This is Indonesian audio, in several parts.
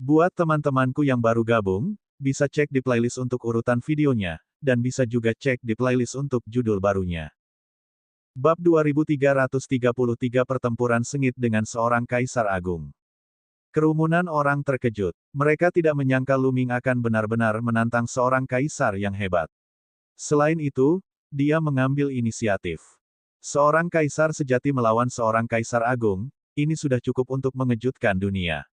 Buat teman-temanku yang baru gabung, bisa cek di playlist untuk urutan videonya, dan bisa juga cek di playlist untuk judul barunya. Bab 2333 Pertempuran Sengit dengan Seorang Kaisar Agung. Kerumunan orang terkejut. Mereka tidak menyangka Lu Ming akan benar-benar menantang seorang kaisar yang hebat. Selain itu, dia mengambil inisiatif. Seorang kaisar sejati melawan seorang kaisar agung, ini sudah cukup untuk mengejutkan dunia.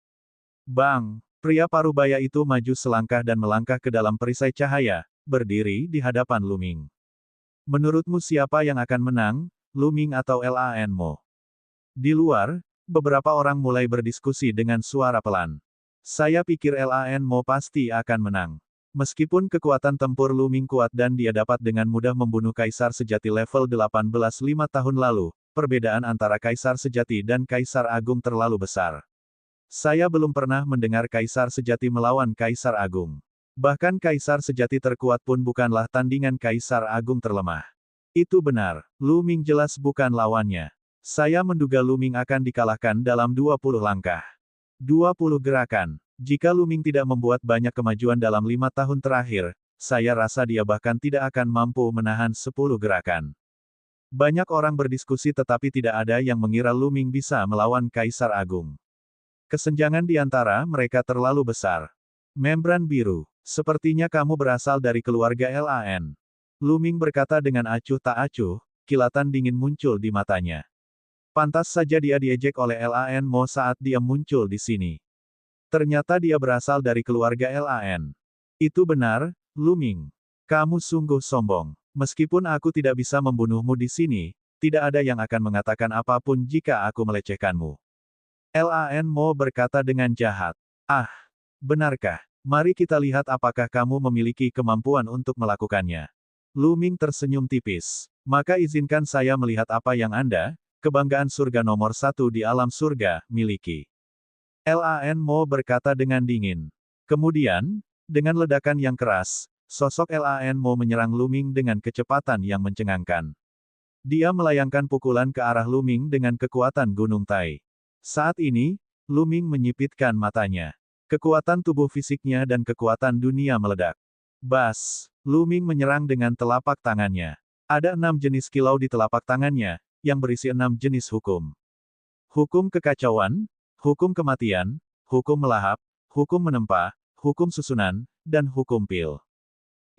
Bang! Pria parubaya itu maju selangkah dan melangkah ke dalam perisai cahaya, berdiri di hadapan Lu Ming. Menurutmu siapa yang akan menang, Lu Ming atau Lan Mo? Di luar, beberapa orang mulai berdiskusi dengan suara pelan. Saya pikir Lan Mo pasti akan menang. Meskipun kekuatan tempur Lu Ming kuat dan dia dapat dengan mudah membunuh kaisar sejati level 18 5 tahun lalu, perbedaan antara kaisar sejati dan kaisar agung terlalu besar. Saya belum pernah mendengar kaisar sejati melawan kaisar agung. Bahkan kaisar sejati terkuat pun bukanlah tandingan kaisar agung terlemah. Itu benar, Lu Ming jelas bukan lawannya. Saya menduga Lu Ming akan dikalahkan dalam 20 langkah. 20 gerakan. Jika Lu Ming tidak membuat banyak kemajuan dalam 5 tahun terakhir, saya rasa dia bahkan tidak akan mampu menahan 10 gerakan. Banyak orang berdiskusi tetapi tidak ada yang mengira Lu Ming bisa melawan kaisar agung. Kesenjangan di antara mereka terlalu besar. Membran biru. Sepertinya kamu berasal dari keluarga Lan. Lu Ming berkata dengan acuh tak acuh, kilatan dingin muncul di matanya. Pantas saja dia diejek oleh Lan Mo saat dia muncul di sini. Ternyata dia berasal dari keluarga Lan. Itu benar, Lu Ming. Kamu sungguh sombong. Meskipun aku tidak bisa membunuhmu di sini, tidak ada yang akan mengatakan apapun jika aku melecehkanmu. Lan Mo berkata dengan jahat. Ah, benarkah? Mari kita lihat apakah kamu memiliki kemampuan untuk melakukannya. Lu Ming tersenyum tipis. Maka izinkan saya melihat apa yang Anda, kebanggaan surga nomor 1 di alam surga, miliki. Lan Mo berkata dengan dingin. Kemudian, dengan ledakan yang keras, sosok Lan Mo menyerang Lu Ming dengan kecepatan yang mencengangkan. Dia melayangkan pukulan ke arah Lu Ming dengan kekuatan Gunung Tai. Saat ini, Lu Ming menyipitkan matanya. Kekuatan tubuh fisiknya dan kekuatan dunia meledak. Bas! Lu Ming menyerang dengan telapak tangannya. Ada 6 jenis kilau di telapak tangannya, yang berisi 6 jenis hukum. Hukum kekacauan, hukum kematian, hukum melahap, hukum menempa, hukum susunan, dan hukum pil.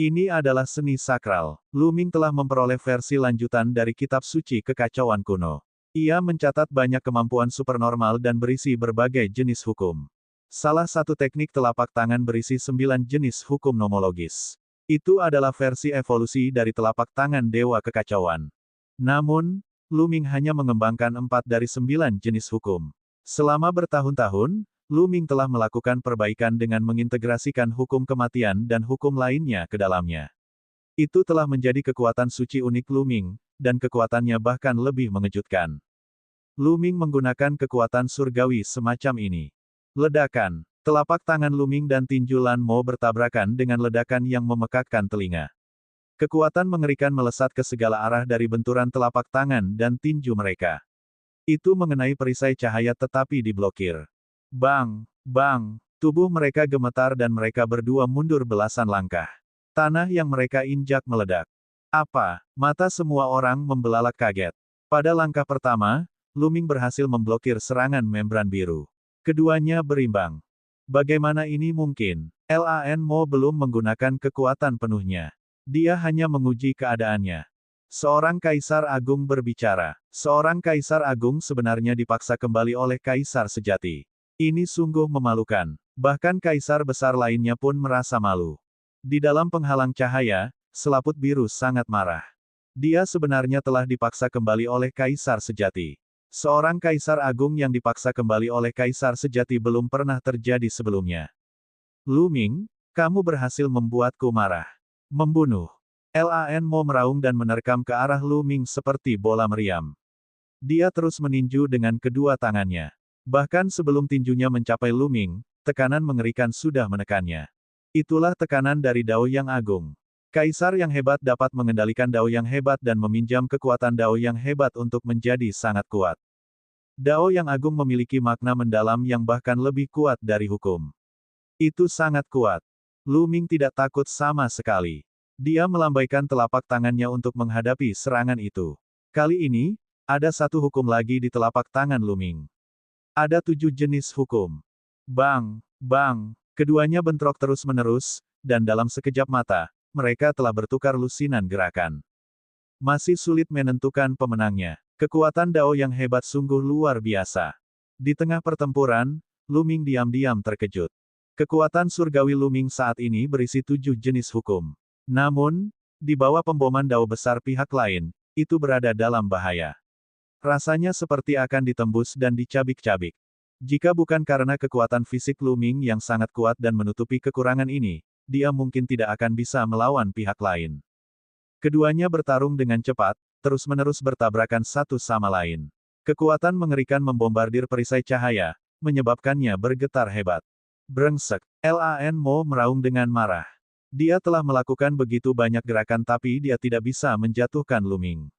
Ini adalah seni sakral. Lu Ming telah memperoleh versi lanjutan dari kitab suci kekacauan kuno. Ia mencatat banyak kemampuan supernormal dan berisi berbagai jenis hukum. Salah satu teknik telapak tangan berisi 9 jenis hukum nomologis. Itu adalah versi evolusi dari telapak tangan Dewa Kekacauan. Namun, Lu Ming hanya mengembangkan 4 dari 9 jenis hukum. Selama bertahun-tahun, Lu Ming telah melakukan perbaikan dengan mengintegrasikan hukum kematian dan hukum lainnya ke dalamnya. Itu telah menjadi kekuatan suci unik Lu Ming, dan kekuatannya bahkan lebih mengejutkan. Lu Ming menggunakan kekuatan surgawi semacam ini. Ledakan. Telapak tangan Lu Ming dan tinju Lan Mo bertabrakan dengan ledakan yang memekakkan telinga. Kekuatan mengerikan melesat ke segala arah dari benturan telapak tangan dan tinju mereka. Itu mengenai perisai cahaya tetapi diblokir. Bang! Bang! Tubuh mereka gemetar dan mereka berdua mundur belasan langkah. Tanah yang mereka injak meledak. Apa? Mata semua orang membelalak kaget. Pada langkah pertama, Lu Ming berhasil memblokir serangan membran biru. Keduanya berimbang. Bagaimana ini mungkin? Lan Mo belum menggunakan kekuatan penuhnya. Dia hanya menguji keadaannya. Seorang kaisar agung berbicara. Seorang kaisar agung sebenarnya dipaksa kembali oleh kaisar sejati. Ini sungguh memalukan. Bahkan kaisar besar lainnya pun merasa malu. Di dalam penghalang cahaya, selaput biru sangat marah. Dia sebenarnya telah dipaksa kembali oleh kaisar sejati. Seorang kaisar agung yang dipaksa kembali oleh kaisar sejati belum pernah terjadi sebelumnya. Lu Ming, kamu berhasil membuatku marah. Membunuh. Lan Mo meraung dan menerkam ke arah Lu Ming seperti bola meriam. Dia terus meninju dengan kedua tangannya. Bahkan sebelum tinjunya mencapai Lu Ming, tekanan mengerikan sudah menekannya. Itulah tekanan dari Dao yang agung. Kaisar yang hebat dapat mengendalikan Dao yang hebat dan meminjam kekuatan Dao yang hebat untuk menjadi sangat kuat. Dao yang agung memiliki makna mendalam yang bahkan lebih kuat dari hukum. Itu sangat kuat. Lu Ming tidak takut sama sekali. Dia melambaikan telapak tangannya untuk menghadapi serangan itu. Kali ini, ada satu hukum lagi di telapak tangan Lu Ming. Ada 7 jenis hukum. Bang, bang, keduanya bentrok terus-menerus, dan dalam sekejap mata, mereka telah bertukar lusinan gerakan. Masih sulit menentukan pemenangnya. Kekuatan Dao yang hebat sungguh luar biasa. Di tengah pertempuran, Lu Ming diam-diam terkejut. Kekuatan surgawi Lu Ming saat ini berisi 7 jenis hukum. Namun, di bawah pemboman Dao besar pihak lain, itu berada dalam bahaya. Rasanya seperti akan ditembus dan dicabik-cabik. Jika bukan karena kekuatan fisik Lu Ming yang sangat kuat dan menutupi kekurangan ini, dia mungkin tidak akan bisa melawan pihak lain. Keduanya bertarung dengan cepat, terus-menerus bertabrakan satu sama lain. Kekuatan mengerikan membombardir perisai cahaya, menyebabkannya bergetar hebat. Brengsek, Lan Mo meraung dengan marah. Dia telah melakukan begitu banyak gerakan tapi dia tidak bisa menjatuhkan Lu Ming.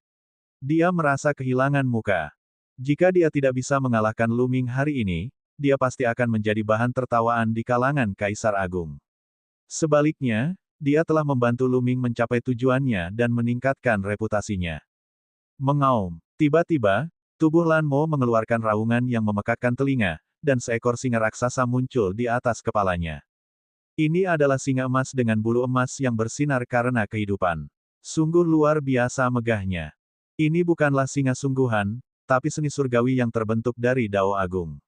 Dia merasa kehilangan muka. Jika dia tidak bisa mengalahkan Lu Ming hari ini, dia pasti akan menjadi bahan tertawaan di kalangan Kaisar Agung. Sebaliknya, dia telah membantu Lu Ming mencapai tujuannya dan meningkatkan reputasinya. Mengaum. Tiba-tiba, tubuh Lan Mo mengeluarkan raungan yang memekakkan telinga, dan seekor singa raksasa muncul di atas kepalanya. Ini adalah singa emas dengan bulu emas yang bersinar karena kehidupan. Sungguh luar biasa megahnya. Ini bukanlah singa sungguhan, tapi seni surgawi yang terbentuk dari Dao Agung.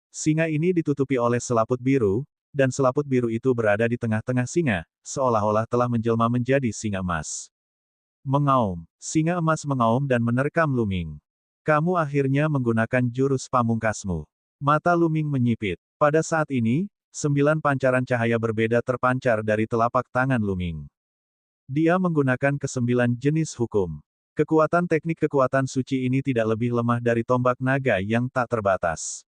Singa ini ditutupi oleh selaput biru, dan selaput biru itu berada di tengah-tengah singa, seolah-olah telah menjelma menjadi singa emas. Mengaum. Singa emas mengaum dan menerkam Lu Ming. Kamu akhirnya menggunakan jurus pamungkasmu. Mata Lu Ming menyipit. Pada saat ini, 9 pancaran cahaya berbeda terpancar dari telapak tangan Lu Ming. Dia menggunakan ke-9 jenis hukum. Kekuatan teknik kekuatan suci ini tidak lebih lemah dari tombak naga yang tak terbatas.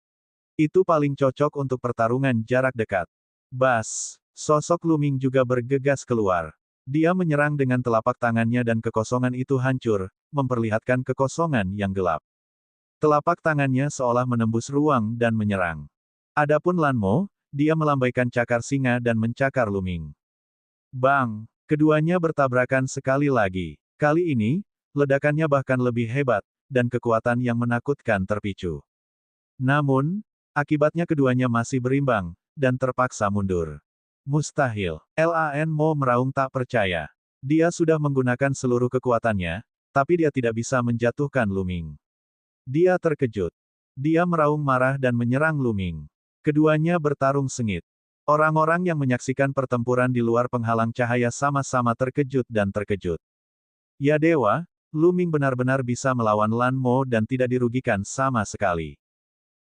Itu paling cocok untuk pertarungan jarak dekat. Bas! Sosok Lu Ming juga bergegas keluar. Dia menyerang dengan telapak tangannya dan kekosongan itu hancur, memperlihatkan kekosongan yang gelap. Telapak tangannya seolah menembus ruang dan menyerang. Adapun Lan Mo, dia melambaikan cakar singa dan mencakar Lu Ming. Bang! Keduanya bertabrakan sekali lagi. Kali ini, ledakannya bahkan lebih hebat, dan kekuatan yang menakutkan terpicu. Namun, akibatnya keduanya masih berimbang, dan terpaksa mundur. Mustahil. Lan Mo meraung tak percaya. Dia sudah menggunakan seluruh kekuatannya, tapi dia tidak bisa menjatuhkan Lu Ming. Dia terkejut. Dia meraung marah dan menyerang Lu Ming. Keduanya bertarung sengit. Orang-orang yang menyaksikan pertempuran di luar penghalang cahaya sama-sama terkejut dan terkejut. Ya dewa, Lu Ming benar-benar bisa melawan Lan Mo dan tidak dirugikan sama sekali.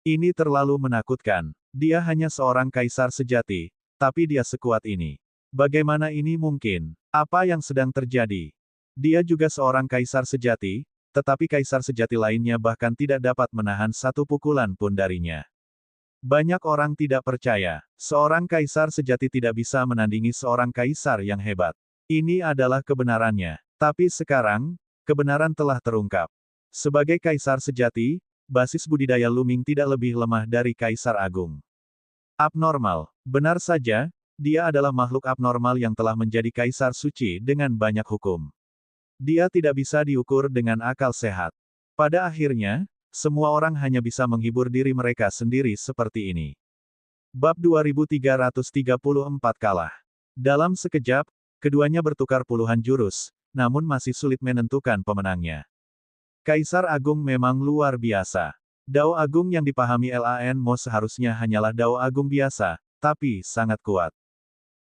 Ini terlalu menakutkan. Dia hanya seorang kaisar sejati, tapi dia sekuat ini. Bagaimana ini mungkin? Apa yang sedang terjadi? Dia juga seorang kaisar sejati, tetapi kaisar sejati lainnya bahkan tidak dapat menahan satu pukulan pun darinya. Banyak orang tidak percaya. Seorang kaisar sejati tidak bisa menandingi seorang kaisar yang hebat. Ini adalah kebenarannya. Tapi sekarang, kebenaran telah terungkap. Sebagai kaisar sejati, basis budidaya Lu Ming tidak lebih lemah dari Kaisar Agung. Abnormal. Benar saja, dia adalah makhluk abnormal yang telah menjadi kaisar suci dengan banyak hukum. Dia tidak bisa diukur dengan akal sehat. Pada akhirnya, semua orang hanya bisa menghibur diri mereka sendiri seperti ini. Bab 2334 kalah. Dalam sekejap, keduanya bertukar puluhan jurus, namun masih sulit menentukan pemenangnya. Kaisar Agung memang luar biasa. Dao Agung yang dipahami Lan Mo seharusnya hanyalah Dao Agung biasa, tapi sangat kuat.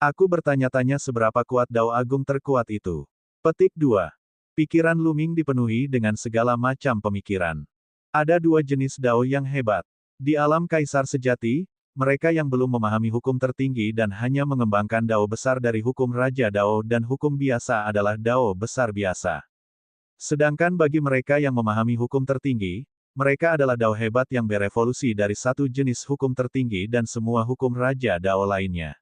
Aku bertanya-tanya seberapa kuat Dao Agung terkuat itu. Petik 2. Pikiran Lu Ming dipenuhi dengan segala macam pemikiran. Ada 2 jenis Dao yang hebat. Di alam kaisar sejati, mereka yang belum memahami hukum tertinggi dan hanya mengembangkan Dao besar dari hukum Raja Dao dan hukum biasa adalah Dao besar biasa. Sedangkan bagi mereka yang memahami hukum tertinggi, mereka adalah Dao hebat yang berevolusi dari satu jenis hukum tertinggi dan semua hukum Raja Dao lainnya.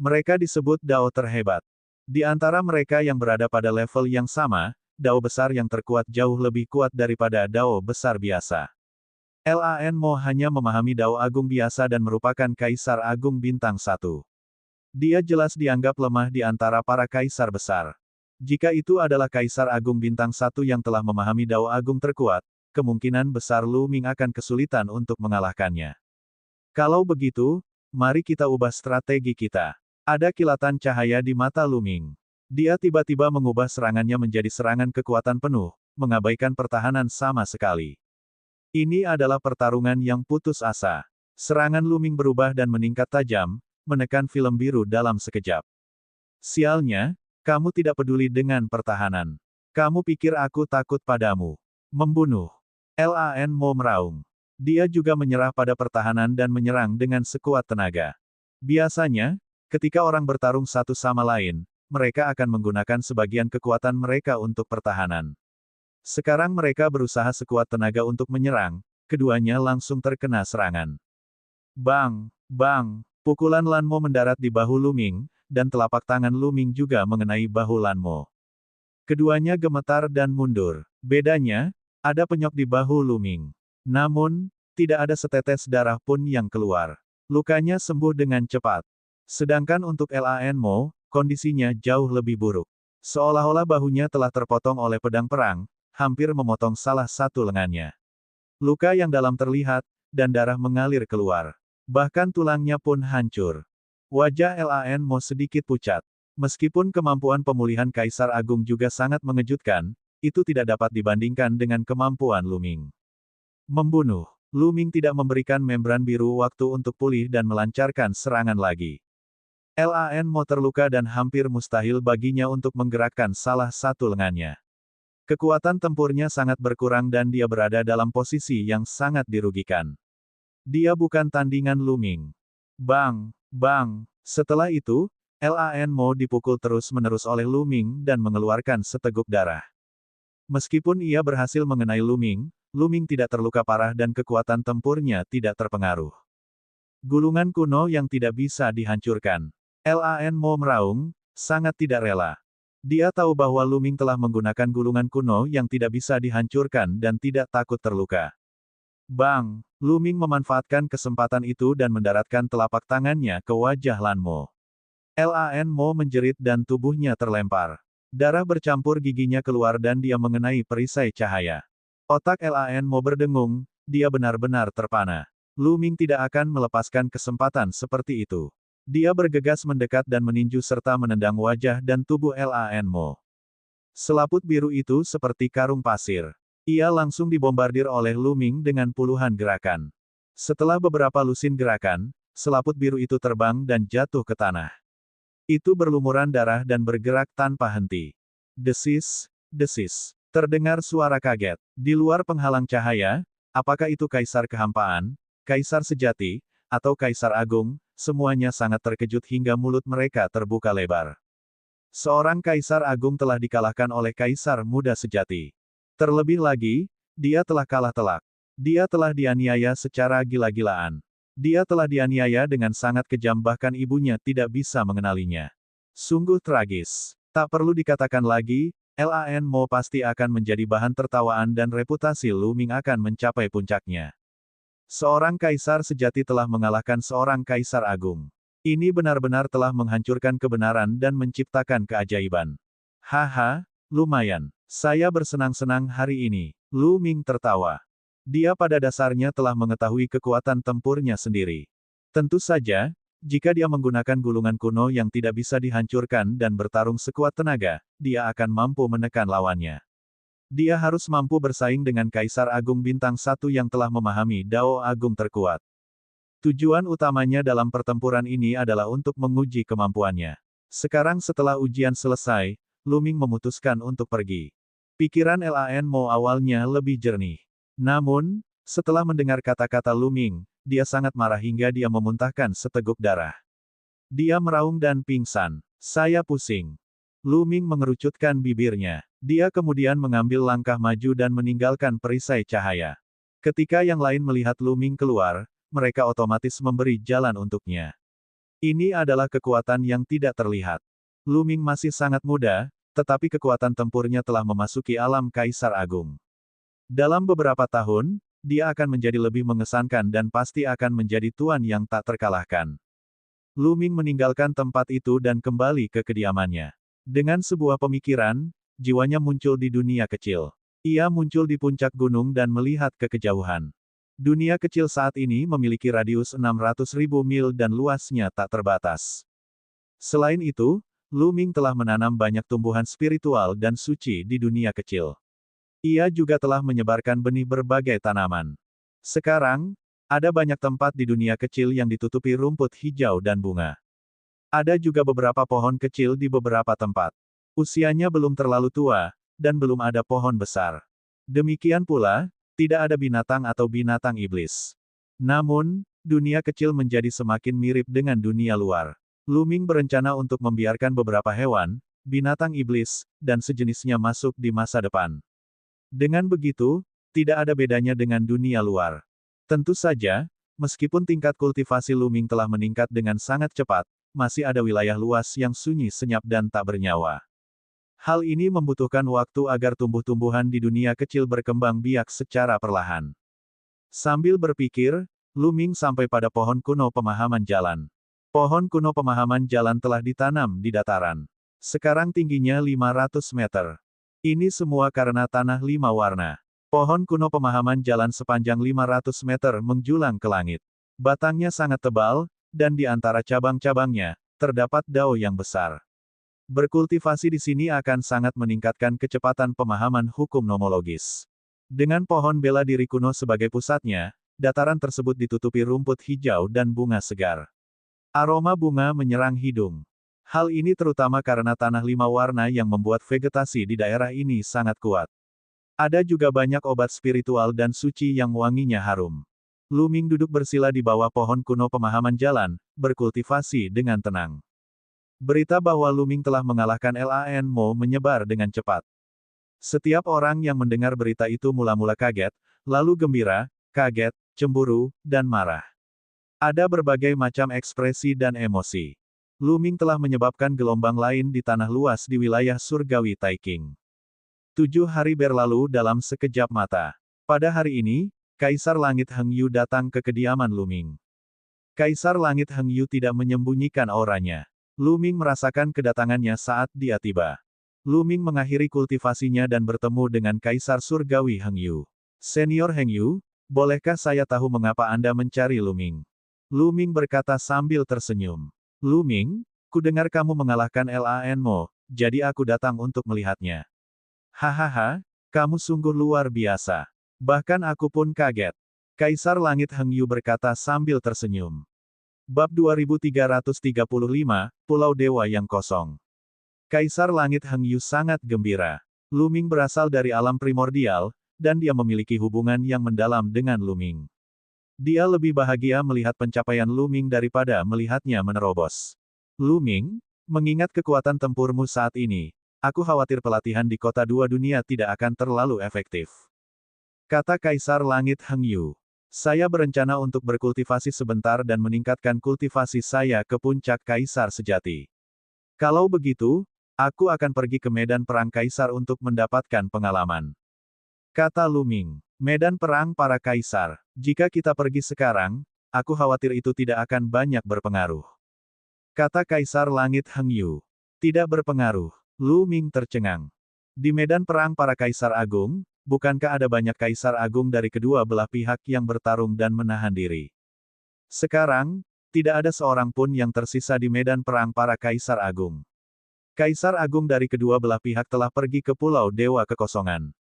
Mereka disebut Dao terhebat. Di antara mereka yang berada pada level yang sama, Dao besar yang terkuat jauh lebih kuat daripada Dao besar biasa. Lan Mo hanya memahami Dao Agung biasa dan merupakan Kaisar Agung Bintang 1. Dia jelas dianggap lemah di antara para kaisar besar. Jika itu adalah Kaisar Agung Bintang 1 yang telah memahami Dao Agung terkuat, kemungkinan besar Lu Ming akan kesulitan untuk mengalahkannya. Kalau begitu, mari kita ubah strategi kita. Ada kilatan cahaya di mata Lu Ming. Dia tiba-tiba mengubah serangannya menjadi serangan kekuatan penuh, mengabaikan pertahanan sama sekali. Ini adalah pertarungan yang putus asa. Serangan Lu Ming berubah dan meningkat tajam, menekan film biru dalam sekejap. Sialnya, kamu tidak peduli dengan pertahanan. Kamu pikir aku takut padamu. Membunuh. Lan Mo meraung. Dia juga menyerah pada pertahanan dan menyerang dengan sekuat tenaga. Biasanya, ketika orang bertarung satu sama lain, mereka akan menggunakan sebagian kekuatan mereka untuk pertahanan. Sekarang mereka berusaha sekuat tenaga untuk menyerang, keduanya langsung terkena serangan. Bang! Bang! Pukulan Lan Mo mendarat di bahu Lu Ming, dan telapak tangan Lu Ming juga mengenai bahu Lan Mo. Keduanya gemetar dan mundur. Bedanya, ada penyok di bahu Lu Ming. Namun, tidak ada setetes darah pun yang keluar. Lukanya sembuh dengan cepat. Sedangkan untuk Lan Mo, kondisinya jauh lebih buruk. Seolah-olah bahunya telah terpotong oleh pedang perang, hampir memotong salah satu lengannya. Luka yang dalam terlihat, dan darah mengalir keluar. Bahkan tulangnya pun hancur. Wajah Lan Mo sedikit pucat. Meskipun kemampuan pemulihan Kaisar Agung juga sangat mengejutkan, itu tidak dapat dibandingkan dengan kemampuan Lu Ming. Membunuh. Lu Ming tidak memberikan membran biru waktu untuk pulih dan melancarkan serangan lagi. Lan Mo terluka dan hampir mustahil baginya untuk menggerakkan salah satu lengannya. Kekuatan tempurnya sangat berkurang dan dia berada dalam posisi yang sangat dirugikan. Dia bukan tandingan Lu Ming. Bang! Bang! Setelah itu, Lan Mo dipukul terus-menerus oleh Lu Ming dan mengeluarkan seteguk darah. Meskipun ia berhasil mengenai Lu Ming tidak terluka parah dan kekuatan tempurnya tidak terpengaruh. Gulungan kuno yang tidak bisa dihancurkan. Lan Mo meraung, sangat tidak rela. Dia tahu bahwa Lu Ming telah menggunakan gulungan kuno yang tidak bisa dihancurkan dan tidak takut terluka. Bang! Lu Ming memanfaatkan kesempatan itu dan mendaratkan telapak tangannya ke wajah Lan Mo. Lan Mo menjerit dan tubuhnya terlempar. Darah bercampur giginya keluar dan dia mengenai perisai cahaya. Otak Lan Mo berdengung, dia benar-benar terpana. Lu Ming tidak akan melepaskan kesempatan seperti itu. Dia bergegas mendekat dan meninju serta menendang wajah dan tubuh Lan Mo. Selaput biru itu seperti karung pasir. Ia langsung dibombardir oleh Lu Ming dengan puluhan gerakan. Setelah beberapa lusin gerakan, selaput biru itu terbang dan jatuh ke tanah. Itu berlumuran darah dan bergerak tanpa henti. Desis, desis. Terdengar suara kaget. Di luar penghalang cahaya, apakah itu kaisar kehampaan, kaisar sejati, atau kaisar agung? Semuanya sangat terkejut hingga mulut mereka terbuka lebar. Seorang kaisar agung telah dikalahkan oleh kaisar muda sejati. Terlebih lagi, dia telah kalah telak. Dia telah dianiaya secara gila-gilaan. Dia telah dianiaya dengan sangat kejam bahkan ibunya tidak bisa mengenalinya. Sungguh tragis. Tak perlu dikatakan lagi, Lan Mo pasti akan menjadi bahan tertawaan dan reputasi Lu Ming akan mencapai puncaknya. Seorang kaisar sejati telah mengalahkan seorang kaisar agung. Ini benar-benar telah menghancurkan kebenaran dan menciptakan keajaiban. Haha, lumayan. Saya bersenang-senang hari ini. Lu Ming tertawa. Dia pada dasarnya telah mengetahui kekuatan tempurnya sendiri. Tentu saja, jika dia menggunakan gulungan kuno yang tidak bisa dihancurkan dan bertarung sekuat tenaga, dia akan mampu menekan lawannya. Dia harus mampu bersaing dengan Kaisar Agung Bintang 1 yang telah memahami Dao Agung terkuat. Tujuan utamanya dalam pertempuran ini adalah untuk menguji kemampuannya. Sekarang setelah ujian selesai, Lu Ming memutuskan untuk pergi. Pikiran Lan Mo awalnya lebih jernih. Namun, setelah mendengar kata-kata Lu Ming, dia sangat marah hingga dia memuntahkan seteguk darah. Dia meraung dan pingsan. Saya pusing. Lu Ming mengerucutkan bibirnya. Dia kemudian mengambil langkah maju dan meninggalkan perisai cahaya. Ketika yang lain melihat Lu Ming keluar, mereka otomatis memberi jalan untuknya. Ini adalah kekuatan yang tidak terlihat. Lu Ming masih sangat muda, tetapi kekuatan tempurnya telah memasuki alam Kaisar Agung. Dalam beberapa tahun, dia akan menjadi lebih mengesankan dan pasti akan menjadi tuan yang tak terkalahkan. Lu Ming meninggalkan tempat itu dan kembali ke kediamannya. Dengan sebuah pemikiran, jiwanya muncul di dunia kecil. Ia muncul di puncak gunung dan melihat ke kejauhan. Dunia kecil saat ini memiliki radius 600.000 mil dan luasnya tak terbatas. Selain itu, Lu Ming telah menanam banyak tumbuhan spiritual dan suci di dunia kecil. Ia juga telah menyebarkan benih berbagai tanaman. Sekarang, ada banyak tempat di dunia kecil yang ditutupi rumput hijau dan bunga. Ada juga beberapa pohon kecil di beberapa tempat. Usianya belum terlalu tua, dan belum ada pohon besar. Demikian pula, tidak ada binatang atau binatang iblis. Namun, dunia kecil menjadi semakin mirip dengan dunia luar. Lu Ming berencana untuk membiarkan beberapa hewan, binatang iblis, dan sejenisnya masuk di masa depan. Dengan begitu, tidak ada bedanya dengan dunia luar. Tentu saja, meskipun tingkat kultivasi Lu Ming telah meningkat dengan sangat cepat, masih ada wilayah luas yang sunyi senyap dan tak bernyawa. Hal ini membutuhkan waktu agar tumbuh-tumbuhan di dunia kecil berkembang biak secara perlahan. Sambil berpikir, Lu Ming sampai pada pohon kuno pemahaman jalan. Pohon kuno pemahaman jalan telah ditanam di dataran. Sekarang tingginya 500 meter. Ini semua karena tanah 5 warna. Pohon kuno pemahaman jalan sepanjang 500 meter menjulang ke langit. Batangnya sangat tebal, dan di antara cabang-cabangnya, terdapat dao yang besar. Berkultivasi di sini akan sangat meningkatkan kecepatan pemahaman hukum nomologis. Dengan pohon bela diri kuno sebagai pusatnya, dataran tersebut ditutupi rumput hijau dan bunga segar. Aroma bunga menyerang hidung. Hal ini terutama karena tanah 5 warna yang membuat vegetasi di daerah ini sangat kuat. Ada juga banyak obat spiritual dan suci yang wanginya harum. Lu Ming duduk bersila di bawah pohon kuno pemahaman jalan, berkultivasi dengan tenang. Berita bahwa Lu Ming telah mengalahkan Lan Mo menyebar dengan cepat. Setiap orang yang mendengar berita itu mula-mula kaget, lalu gembira, kaget, cemburu, dan marah. Ada berbagai macam ekspresi dan emosi. Lu Ming telah menyebabkan gelombang lain di tanah luas di wilayah surgawi Taiking. 7 hari berlalu dalam sekejap mata. Pada hari ini, Kaisar Langit Heng Yu datang ke kediaman Lu Ming. Kaisar Langit Heng Yu tidak menyembunyikan auranya. Lu Ming merasakan kedatangannya saat dia tiba. Lu Ming mengakhiri kultivasinya dan bertemu dengan Kaisar Surgawi Heng Yu. Senior Heng Yu, bolehkah saya tahu mengapa Anda mencari Lu Ming? Lu Ming berkata sambil tersenyum. Lu Ming, kudengar kamu mengalahkan Lan Mo, jadi aku datang untuk melihatnya. Hahaha, kamu sungguh luar biasa. Bahkan aku pun kaget. Kaisar Langit Heng Yu berkata sambil tersenyum. Bab 2335, Pulau Dewa yang Kosong. Kaisar Langit Heng Yu sangat gembira. Lu Ming berasal dari alam primordial, dan dia memiliki hubungan yang mendalam dengan Lu Ming. Dia lebih bahagia melihat pencapaian Lu Ming daripada melihatnya menerobos. Lu Ming, mengingat kekuatan tempurmu saat ini, aku khawatir pelatihan di kota dua dunia tidak akan terlalu efektif. Kata Kaisar Langit Heng Yu. Saya berencana untuk berkultivasi sebentar dan meningkatkan kultivasi saya ke puncak Kaisar sejati. Kalau begitu, aku akan pergi ke medan perang Kaisar untuk mendapatkan pengalaman. Kata Lu Ming. Medan perang para kaisar. Jika kita pergi sekarang, aku khawatir itu tidak akan banyak berpengaruh. Kata Kaisar Langit Heng Yu. Tidak berpengaruh. Lu Ming tercengang. Di medan perang para kaisar agung, bukankah ada banyak kaisar agung dari kedua belah pihak yang bertarung dan menahan diri? Sekarang, tidak ada seorang pun yang tersisa di medan perang para kaisar agung. Kaisar agung dari kedua belah pihak telah pergi ke Pulau Dewa Kekosongan.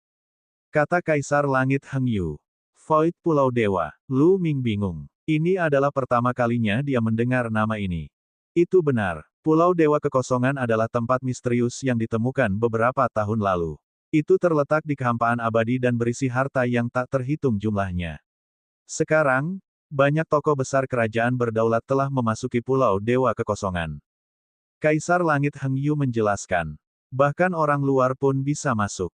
Kata Kaisar Langit Heng Yu. Void Pulau Dewa. Lu Ming bingung. Ini adalah pertama kalinya dia mendengar nama ini. Itu benar. Pulau Dewa Kekosongan adalah tempat misterius yang ditemukan beberapa tahun lalu. Itu terletak di kehampaan abadi dan berisi harta yang tak terhitung jumlahnya. Sekarang, banyak tokoh besar kerajaan berdaulat telah memasuki Pulau Dewa Kekosongan. Kaisar Langit Heng Yu menjelaskan. Bahkan orang luar pun bisa masuk.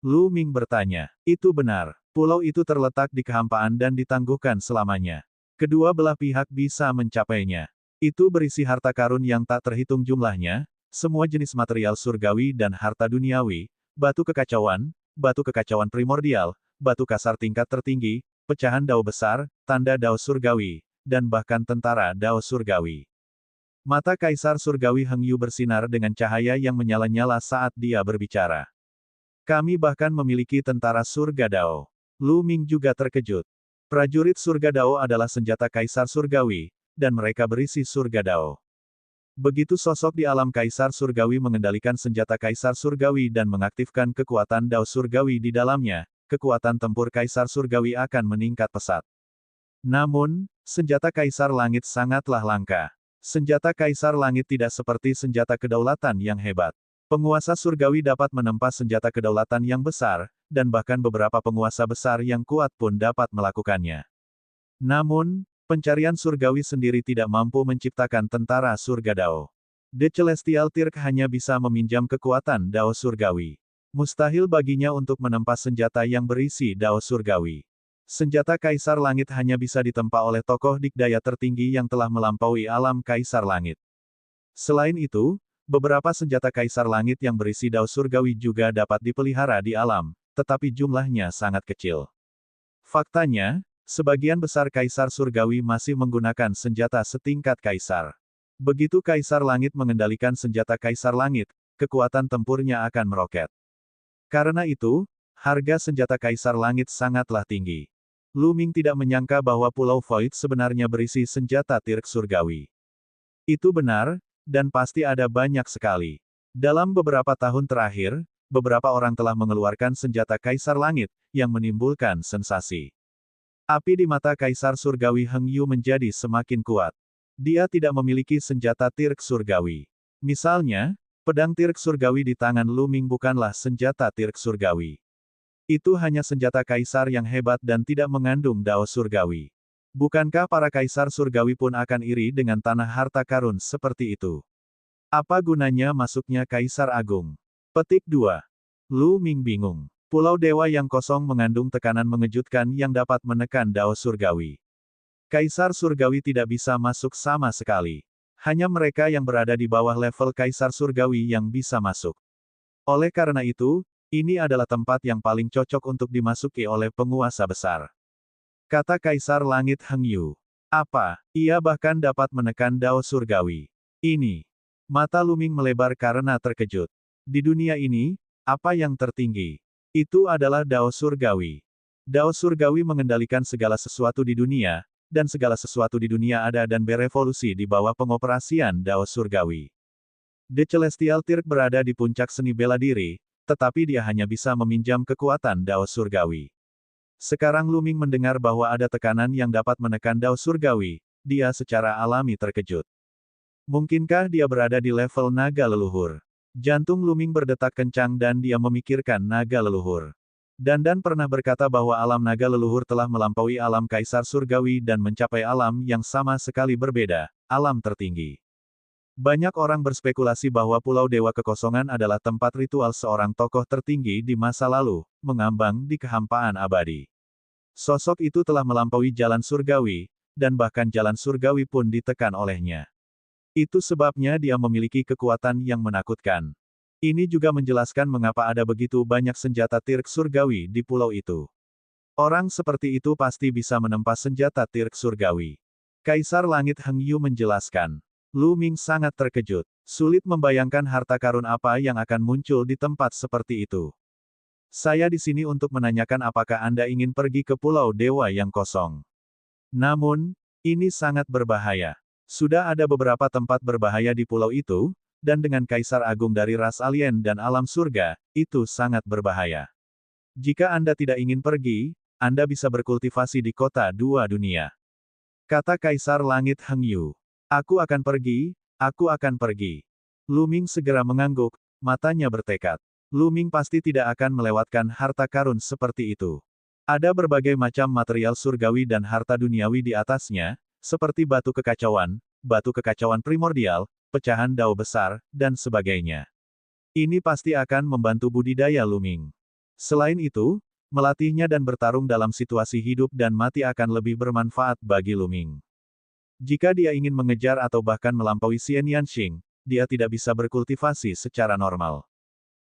Lu Ming bertanya. Itu benar. Pulau itu terletak di kehampaan dan ditangguhkan selamanya. Kedua belah pihak bisa mencapainya. Itu berisi harta karun yang tak terhitung jumlahnya, semua jenis material surgawi dan harta duniawi, batu kekacauan primordial, batu kasar tingkat tertinggi, pecahan dao besar, tanda dao surgawi, dan bahkan tentara dao surgawi. Mata Kaisar Surgawi Heng Yu bersinar dengan cahaya yang menyala-nyala saat dia berbicara. Kami bahkan memiliki tentara surga dao. Lu Ming juga terkejut. Prajurit surga dao adalah senjata Kaisar Surgawi, dan mereka berisi surga dao. Begitu sosok di alam Kaisar Surgawi mengendalikan senjata Kaisar Surgawi dan mengaktifkan kekuatan dao surgawi di dalamnya, kekuatan tempur Kaisar Surgawi akan meningkat pesat. Namun, senjata Kaisar Langit sangatlah langka. Senjata Kaisar Langit tidak seperti senjata kedaulatan yang hebat. Penguasa surgawi dapat menempa senjata kedaulatan yang besar, dan bahkan beberapa penguasa besar yang kuat pun dapat melakukannya. Namun, pencarian surgawi sendiri tidak mampu menciptakan tentara surga dao. The Celestial Tirk hanya bisa meminjam kekuatan dao surgawi. Mustahil baginya untuk menempa senjata yang berisi dao surgawi. Senjata Kaisar Langit hanya bisa ditempa oleh tokoh dikdaya tertinggi yang telah melampaui alam Kaisar Langit. Selain itu, beberapa senjata Kaisar Langit yang berisi dao surgawi juga dapat dipelihara di alam, tetapi jumlahnya sangat kecil. Faktanya, sebagian besar Kaisar Surgawi masih menggunakan senjata setingkat Kaisar. Begitu Kaisar Langit mengendalikan senjata Kaisar Langit, kekuatan tempurnya akan meroket. Karena itu, harga senjata Kaisar Langit sangatlah tinggi. Lu Ming tidak menyangka bahwa Pulau Void sebenarnya berisi senjata Tirk surgawi. Itu benar, dan pasti ada banyak sekali. Dalam beberapa tahun terakhir, beberapa orang telah mengeluarkan senjata Kaisar Langit, yang menimbulkan sensasi. Api di mata Kaisar Surgawi Heng Yu menjadi semakin kuat. Dia tidak memiliki senjata Tirk surgawi. Misalnya, pedang Tirk surgawi di tangan Lu Ming bukanlah senjata Tirk surgawi. Itu hanya senjata Kaisar yang hebat dan tidak mengandung dao surgawi. Bukankah para Kaisar Surgawi pun akan iri dengan tanah harta karun seperti itu? Apa gunanya masuknya Kaisar Agung? Petik 2. Lu Ming bingung. Pulau Dewa yang kosong mengandung tekanan mengejutkan yang dapat menekan dao surgawi. Kaisar Surgawi tidak bisa masuk sama sekali. Hanya mereka yang berada di bawah level Kaisar Surgawi yang bisa masuk. Oleh karena itu, ini adalah tempat yang paling cocok untuk dimasuki oleh penguasa besar. Kata Kaisar Langit Heng Yu. Apa? Ia bahkan dapat menekan dao surgawi. Ini. Mata Lu Ming melebar karena terkejut. Di dunia ini, apa yang tertinggi? Itu adalah dao surgawi. Dao surgawi mengendalikan segala sesuatu di dunia, dan segala sesuatu di dunia ada dan berevolusi di bawah pengoperasian dao surgawi. The Celestial Tirk berada di puncak seni bela diri, tetapi dia hanya bisa meminjam kekuatan dao surgawi. Sekarang Lu Ming mendengar bahwa ada tekanan yang dapat menekan dao surgawi, dia secara alami terkejut. Mungkinkah dia berada di level naga leluhur? Jantung Lu Ming berdetak kencang dan dia memikirkan naga leluhur. Dandan pernah berkata bahwa alam naga leluhur telah melampaui alam Kaisar Surgawi dan mencapai alam yang sama sekali berbeda, alam tertinggi. Banyak orang berspekulasi bahwa Pulau Dewa Kekosongan adalah tempat ritual seorang tokoh tertinggi di masa lalu, mengambang di kehampaan abadi. Sosok itu telah melampaui jalan surgawi, dan bahkan jalan surgawi pun ditekan olehnya. Itu sebabnya dia memiliki kekuatan yang menakutkan. Ini juga menjelaskan mengapa ada begitu banyak senjata Tirk surgawi di pulau itu. Orang seperti itu pasti bisa menempa senjata Tirk surgawi. Kaisar Langit Heng Yu menjelaskan. Lu Ming sangat terkejut. Sulit membayangkan harta karun apa yang akan muncul di tempat seperti itu. Saya di sini untuk menanyakan apakah Anda ingin pergi ke Pulau Dewa yang kosong. Namun, ini sangat berbahaya. Sudah ada beberapa tempat berbahaya di pulau itu, dan dengan Kaisar Agung dari ras alien dan alam surga, itu sangat berbahaya. Jika Anda tidak ingin pergi, Anda bisa berkultivasi di kota dua dunia. Kata Kaisar Langit Heng Yu. Aku akan pergi, aku akan pergi. Lu Ming segera mengangguk, matanya bertekad. Lu Ming pasti tidak akan melewatkan harta karun seperti itu. Ada berbagai macam material surgawi dan harta duniawi di atasnya, seperti batu kekacauan primordial, pecahan dao besar, dan sebagainya. Ini pasti akan membantu budidaya Lu Ming. Selain itu, melatihnya dan bertarung dalam situasi hidup dan mati akan lebih bermanfaat bagi Lu Ming. Jika dia ingin mengejar atau bahkan melampaui Xian Yanxing, dia tidak bisa berkultivasi secara normal.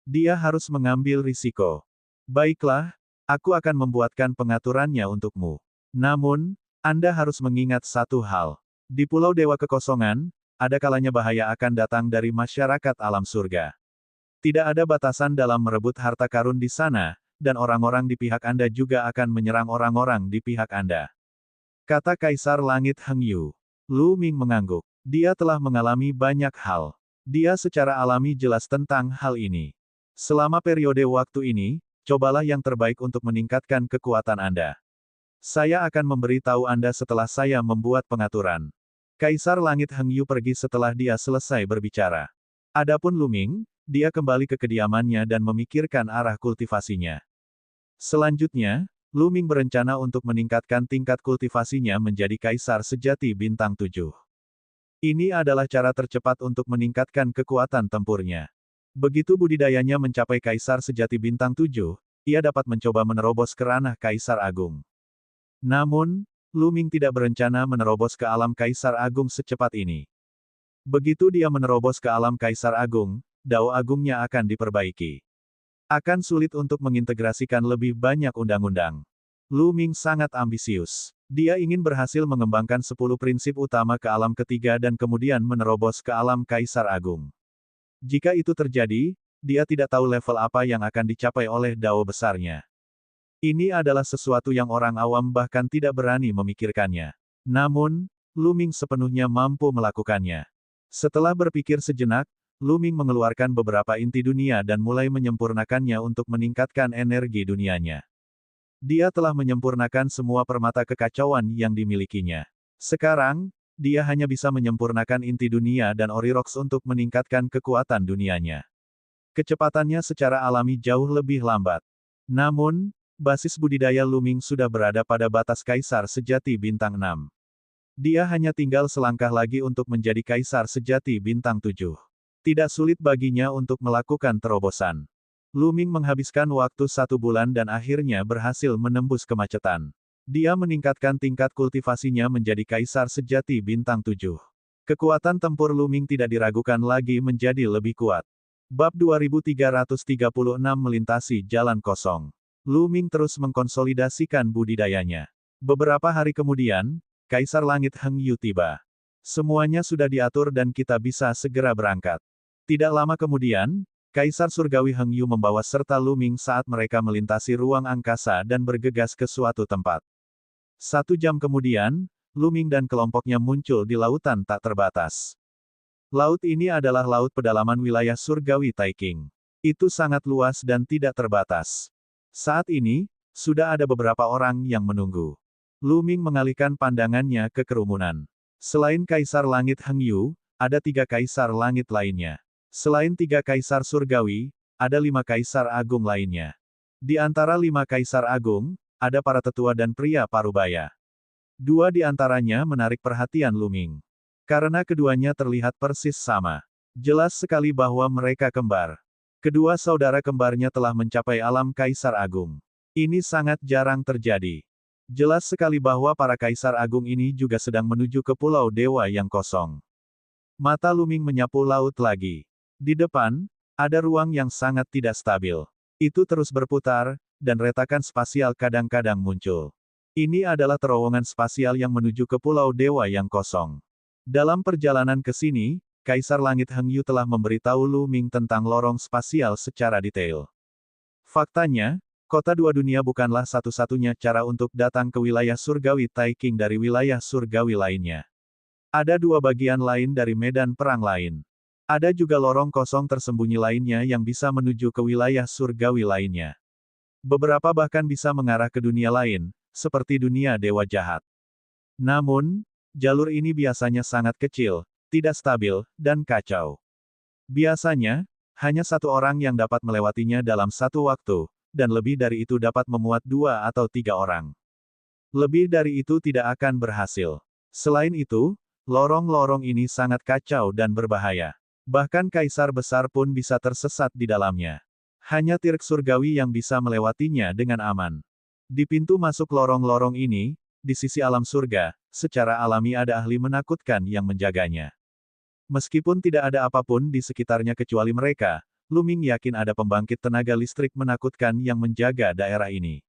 Dia harus mengambil risiko. Baiklah, aku akan membuatkan pengaturannya untukmu. Namun, Anda harus mengingat satu hal. Di Pulau Dewa Kekosongan, ada kalanya bahaya akan datang dari masyarakat alam surga. Tidak ada batasan dalam merebut harta karun di sana, dan orang-orang di pihak Anda juga akan menyerang orang-orang di pihak Anda. Kata Kaisar Langit Heng Yu. Lu Ming mengangguk. Dia telah mengalami banyak hal. Dia secara alami jelas tentang hal ini. Selama periode waktu ini, cobalah yang terbaik untuk meningkatkan kekuatan Anda. Saya akan memberitahu Anda setelah saya membuat pengaturan. Kaisar Langit Heng Yu pergi setelah dia selesai berbicara. Adapun Lu Ming, dia kembali ke kediamannya dan memikirkan arah kultivasinya. Selanjutnya, Lu Ming berencana untuk meningkatkan tingkat kultivasinya menjadi Kaisar Sejati Bintang 7. Ini adalah cara tercepat untuk meningkatkan kekuatan tempurnya. Begitu budidayanya mencapai Kaisar Sejati Bintang 7, ia dapat mencoba menerobos ke ranah Kaisar Agung. Namun, Lu Ming tidak berencana menerobos ke alam Kaisar Agung secepat ini. Begitu dia menerobos ke alam Kaisar Agung, Dao Agungnya akan diperbaiki. Akan sulit untuk mengintegrasikan lebih banyak undang-undang. Lu Ming sangat ambisius. Dia ingin berhasil mengembangkan 10 prinsip utama ke alam ketiga dan kemudian menerobos ke alam Kaisar Agung. Jika itu terjadi, dia tidak tahu level apa yang akan dicapai oleh Dao besarnya. Ini adalah sesuatu yang orang awam bahkan tidak berani memikirkannya. Namun, Lu Ming sepenuhnya mampu melakukannya. Setelah berpikir sejenak, Lu Ming mengeluarkan beberapa inti dunia dan mulai menyempurnakannya untuk meningkatkan energi dunianya. Dia telah menyempurnakan semua permata kekacauan yang dimilikinya. Sekarang, dia hanya bisa menyempurnakan inti dunia dan Orirox untuk meningkatkan kekuatan dunianya. Kecepatannya secara alami jauh lebih lambat. Namun, basis budidaya Lu Ming sudah berada pada batas Kaisar Sejati Bintang 6. Dia hanya tinggal selangkah lagi untuk menjadi Kaisar Sejati Bintang 7. Tidak sulit baginya untuk melakukan terobosan. Lu Ming menghabiskan waktu 1 bulan dan akhirnya berhasil menembus kemacetan. Dia meningkatkan tingkat kultivasinya menjadi Kaisar Sejati Bintang 7. Kekuatan tempur Lu Ming tidak diragukan lagi menjadi lebih kuat. Bab 2336 melintasi jalan kosong. Lu Ming terus mengkonsolidasikan budidayanya. Beberapa hari kemudian, Kaisar Langit Heng Yu tiba. Semuanya sudah diatur dan kita bisa segera berangkat. Tidak lama kemudian, Kaisar Surgawi Heng Yu membawa serta Lu Ming saat mereka melintasi ruang angkasa dan bergegas ke suatu tempat. 1 jam kemudian, Lu Ming dan kelompoknya muncul di lautan tak terbatas. Laut ini adalah laut pedalaman wilayah Surgawi Taiking. Itu sangat luas dan tidak terbatas. Saat ini, sudah ada beberapa orang yang menunggu. Lu Ming mengalihkan pandangannya ke kerumunan. Selain Kaisar Langit Heng Yu, ada 3 Kaisar Langit lainnya. Selain 3 Kaisar Surgawi, ada 5 Kaisar Agung lainnya. Di antara 5 Kaisar Agung, ada para tetua dan pria parubaya. 2 di antaranya menarik perhatian Lu Ming. Karena keduanya terlihat persis sama. Jelas sekali bahwa mereka kembar. Kedua saudara kembarnya telah mencapai alam Kaisar Agung. Ini sangat jarang terjadi. Jelas sekali bahwa para Kaisar Agung ini juga sedang menuju ke Pulau Dewa yang kosong. Mata Lu Ming menyapu laut lagi. Di depan, ada ruang yang sangat tidak stabil. Itu terus berputar, dan retakan spasial kadang-kadang muncul. Ini adalah terowongan spasial yang menuju ke Pulau Dewa yang kosong. Dalam perjalanan ke sini, Kaisar Langit Heng Yu telah memberitahu Lu Ming tentang lorong spasial secara detail. Faktanya, Kota Dua Dunia bukanlah satu-satunya cara untuk datang ke wilayah Surgawi Taiking dari wilayah Surgawi lainnya. Ada 2 bagian lain dari medan perang lain. Ada juga lorong kosong tersembunyi lainnya yang bisa menuju ke wilayah surgawi lainnya. Beberapa bahkan bisa mengarah ke dunia lain, seperti dunia dewa jahat. Namun, jalur ini biasanya sangat kecil, tidak stabil, dan kacau. Biasanya, hanya 1 orang yang dapat melewatinya dalam 1 waktu, dan lebih dari itu dapat memuat 2 atau 3 orang. Lebih dari itu tidak akan berhasil. Selain itu, lorong-lorong ini sangat kacau dan berbahaya. Bahkan kaisar besar pun bisa tersesat di dalamnya. Hanya Tirk Surgawi yang bisa melewatinya dengan aman. Di pintu masuk lorong-lorong ini, di sisi alam surga, secara alami ada ahli menakutkan yang menjaganya. Meskipun tidak ada apapun di sekitarnya kecuali mereka, Lu Ming yakin ada pembangkit tenaga listrik menakutkan yang menjaga daerah ini.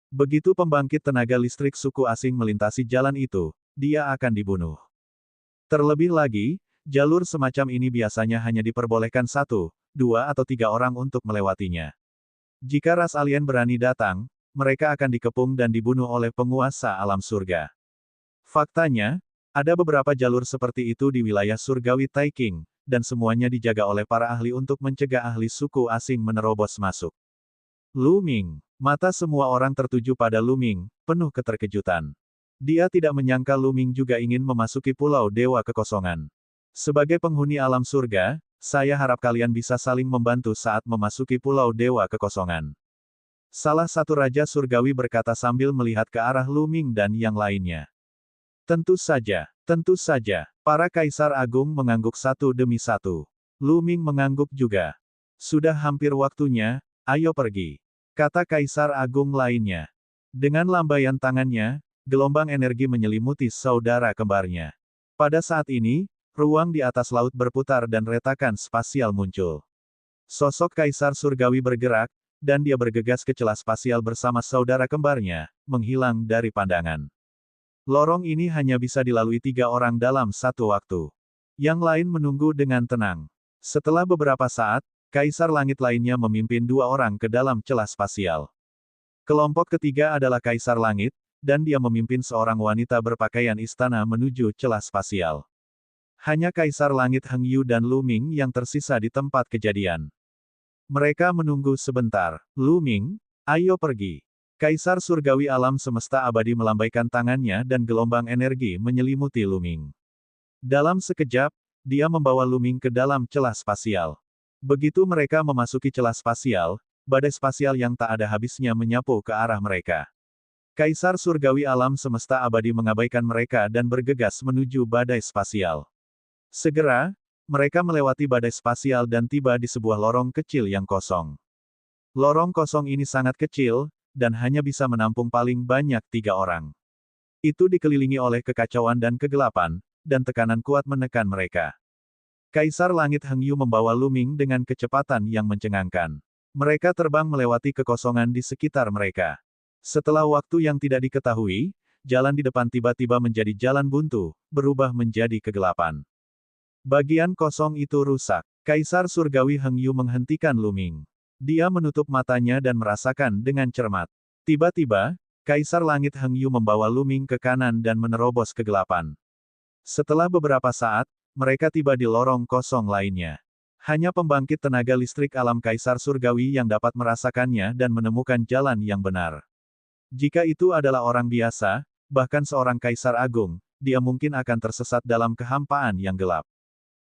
Begitu pembangkit tenaga listrik suku asing melintasi jalan itu, dia akan dibunuh. Terlebih lagi, jalur semacam ini biasanya hanya diperbolehkan 1, 2 atau 3 orang untuk melewatinya. Jika ras alien berani datang, mereka akan dikepung dan dibunuh oleh penguasa alam surga. Faktanya, ada beberapa jalur seperti itu di wilayah surgawi Taiking, dan semuanya dijaga oleh para ahli untuk mencegah ahli suku asing menerobos masuk. Lu Ming. Mata semua orang tertuju pada Lu Ming, penuh keterkejutan. Dia tidak menyangka Lu Ming juga ingin memasuki Pulau Dewa Kekosongan. Sebagai penghuni alam surga, saya harap kalian bisa saling membantu saat memasuki Pulau Dewa Kekosongan. Salah satu raja surgawi berkata sambil melihat ke arah Lu Ming dan yang lainnya. Tentu saja, para kaisar agung mengangguk satu demi satu. Lu Ming mengangguk juga. Sudah hampir waktunya, ayo pergi, kata kaisar agung lainnya. Dengan lambaian tangannya, gelombang energi menyelimuti saudara kembarnya. Pada saat ini, ruang di atas laut berputar dan retakan spasial muncul. Sosok kaisar surgawi bergerak, dan dia bergegas ke celah spasial bersama saudara kembarnya, menghilang dari pandangan. Lorong ini hanya bisa dilalui 3 orang dalam satu waktu. Yang lain menunggu dengan tenang. Setelah beberapa saat, kaisar langit lainnya memimpin 2 orang ke dalam celah spasial. Kelompok ketiga adalah kaisar langit, dan dia memimpin seorang wanita berpakaian istana menuju celah spasial. Hanya kaisar langit Heng Yu dan Lu Ming yang tersisa di tempat kejadian. Mereka menunggu sebentar. Lu Ming, ayo pergi. Kaisar surgawi alam semesta abadi melambaikan tangannya dan gelombang energi menyelimuti Lu Ming. Dalam sekejap, dia membawa Lu Ming ke dalam celah spasial. Begitu mereka memasuki celah spasial, badai spasial yang tak ada habisnya menyapu ke arah mereka. Kaisar surgawi alam semesta abadi mengabaikan mereka dan bergegas menuju badai spasial. Segera, mereka melewati badai spasial dan tiba di sebuah lorong kecil yang kosong. Lorong kosong ini sangat kecil, dan hanya bisa menampung paling banyak 3 orang. Itu dikelilingi oleh kekacauan dan kegelapan, dan tekanan kuat menekan mereka. Kaisar Langit Heng Yu membawa Lu Ming dengan kecepatan yang mencengangkan. Mereka terbang melewati kekosongan di sekitar mereka. Setelah waktu yang tidak diketahui, jalan di depan tiba-tiba menjadi jalan buntu, berubah menjadi kegelapan. Bagian kosong itu rusak. Kaisar surgawi Heng Yu menghentikan Lu Ming. Dia menutup matanya dan merasakan dengan cermat. Tiba-tiba, Kaisar Langit Heng Yu membawa Lu Ming ke kanan dan menerobos kegelapan. Setelah beberapa saat, mereka tiba di lorong kosong lainnya. Hanya pembangkit tenaga listrik alam Kaisar surgawi yang dapat merasakannya dan menemukan jalan yang benar. Jika itu adalah orang biasa, bahkan seorang kaisar agung, dia mungkin akan tersesat dalam kehampaan yang gelap.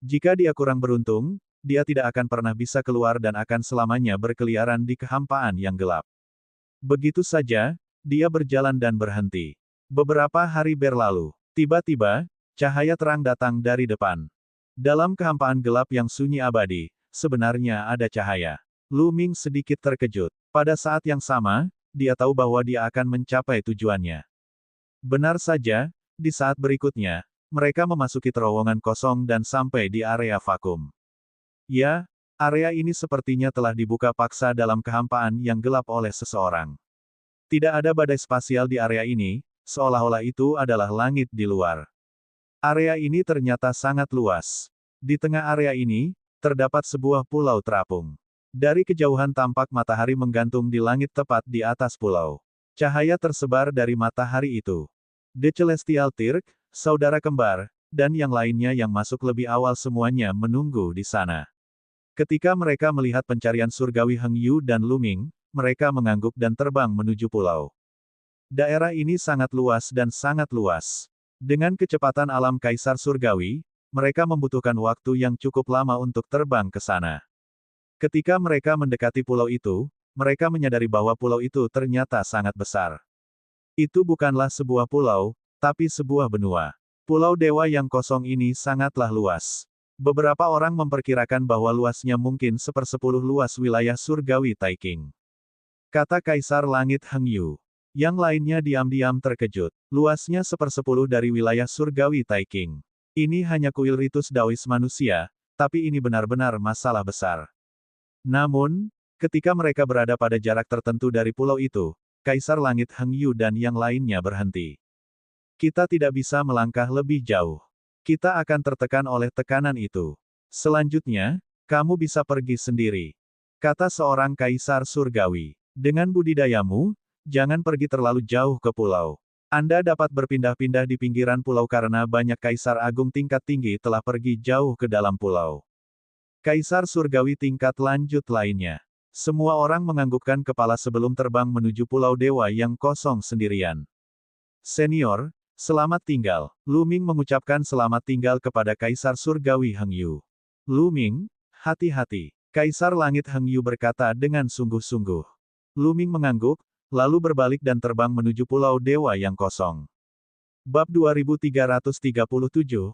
Jika dia kurang beruntung, dia tidak akan pernah bisa keluar dan akan selamanya berkeliaran di kehampaan yang gelap. Begitu saja, dia berjalan dan berhenti. Beberapa hari berlalu. Tiba-tiba, cahaya terang datang dari depan. Dalam kehampaan gelap yang sunyi abadi, sebenarnya ada cahaya. Lu Ming sedikit terkejut. Pada saat yang sama, dia tahu bahwa dia akan mencapai tujuannya. Benar saja, di saat berikutnya, mereka memasuki terowongan kosong dan sampai di area vakum. Ya, area ini sepertinya telah dibuka paksa dalam kehampaan yang gelap oleh seseorang. Tidak ada badai spasial di area ini, seolah-olah itu adalah langit di luar. Area ini ternyata sangat luas. Di tengah area ini, terdapat sebuah pulau terapung. Dari kejauhan tampak matahari menggantung di langit tepat di atas pulau. Cahaya tersebar dari matahari itu. The Celestial Tirk, saudara kembar, dan yang lainnya yang masuk lebih awal semuanya menunggu di sana. Ketika mereka melihat pencarian surgawi Heng Yu dan Lu Ming, mereka mengangguk dan terbang menuju pulau. Daerah ini sangat luas dan sangat luas. Dengan kecepatan alam kaisar surgawi, mereka membutuhkan waktu yang cukup lama untuk terbang ke sana. Ketika mereka mendekati pulau itu, mereka menyadari bahwa pulau itu ternyata sangat besar. Itu bukanlah sebuah pulau, tapi sebuah benua. Pulau Dewa yang kosong ini sangatlah luas. Beberapa orang memperkirakan bahwa luasnya mungkin 1/10 luas wilayah surgawi Taiking. Kata Kaisar Langit Heng Yu. Yang lainnya diam-diam terkejut. Luasnya 1/10 dari wilayah surgawi Taiking. Ini hanya kuil ritus Daois manusia, tapi ini benar-benar masalah besar. Namun, ketika mereka berada pada jarak tertentu dari pulau itu, Kaisar Langit Heng Yu dan yang lainnya berhenti. Kita tidak bisa melangkah lebih jauh. Kita akan tertekan oleh tekanan itu. Selanjutnya, kamu bisa pergi sendiri. Kata seorang Kaisar Surgawi. Dengan budidayamu, jangan pergi terlalu jauh ke pulau. Anda dapat berpindah-pindah di pinggiran pulau karena banyak Kaisar Agung tingkat tinggi telah pergi jauh ke dalam pulau. Kaisar Surgawi tingkat lanjut lainnya. Semua orang menganggukkan kepala sebelum terbang menuju Pulau Dewa yang kosong sendirian. Senior, selamat tinggal. Lu Ming mengucapkan selamat tinggal kepada Kaisar Surgawi Heng Yu. Lu Ming, hati-hati. Kaisar Langit Heng Yu berkata dengan sungguh-sungguh. Lu Ming mengangguk, lalu berbalik dan terbang menuju Pulau Dewa yang kosong. Bab 2337,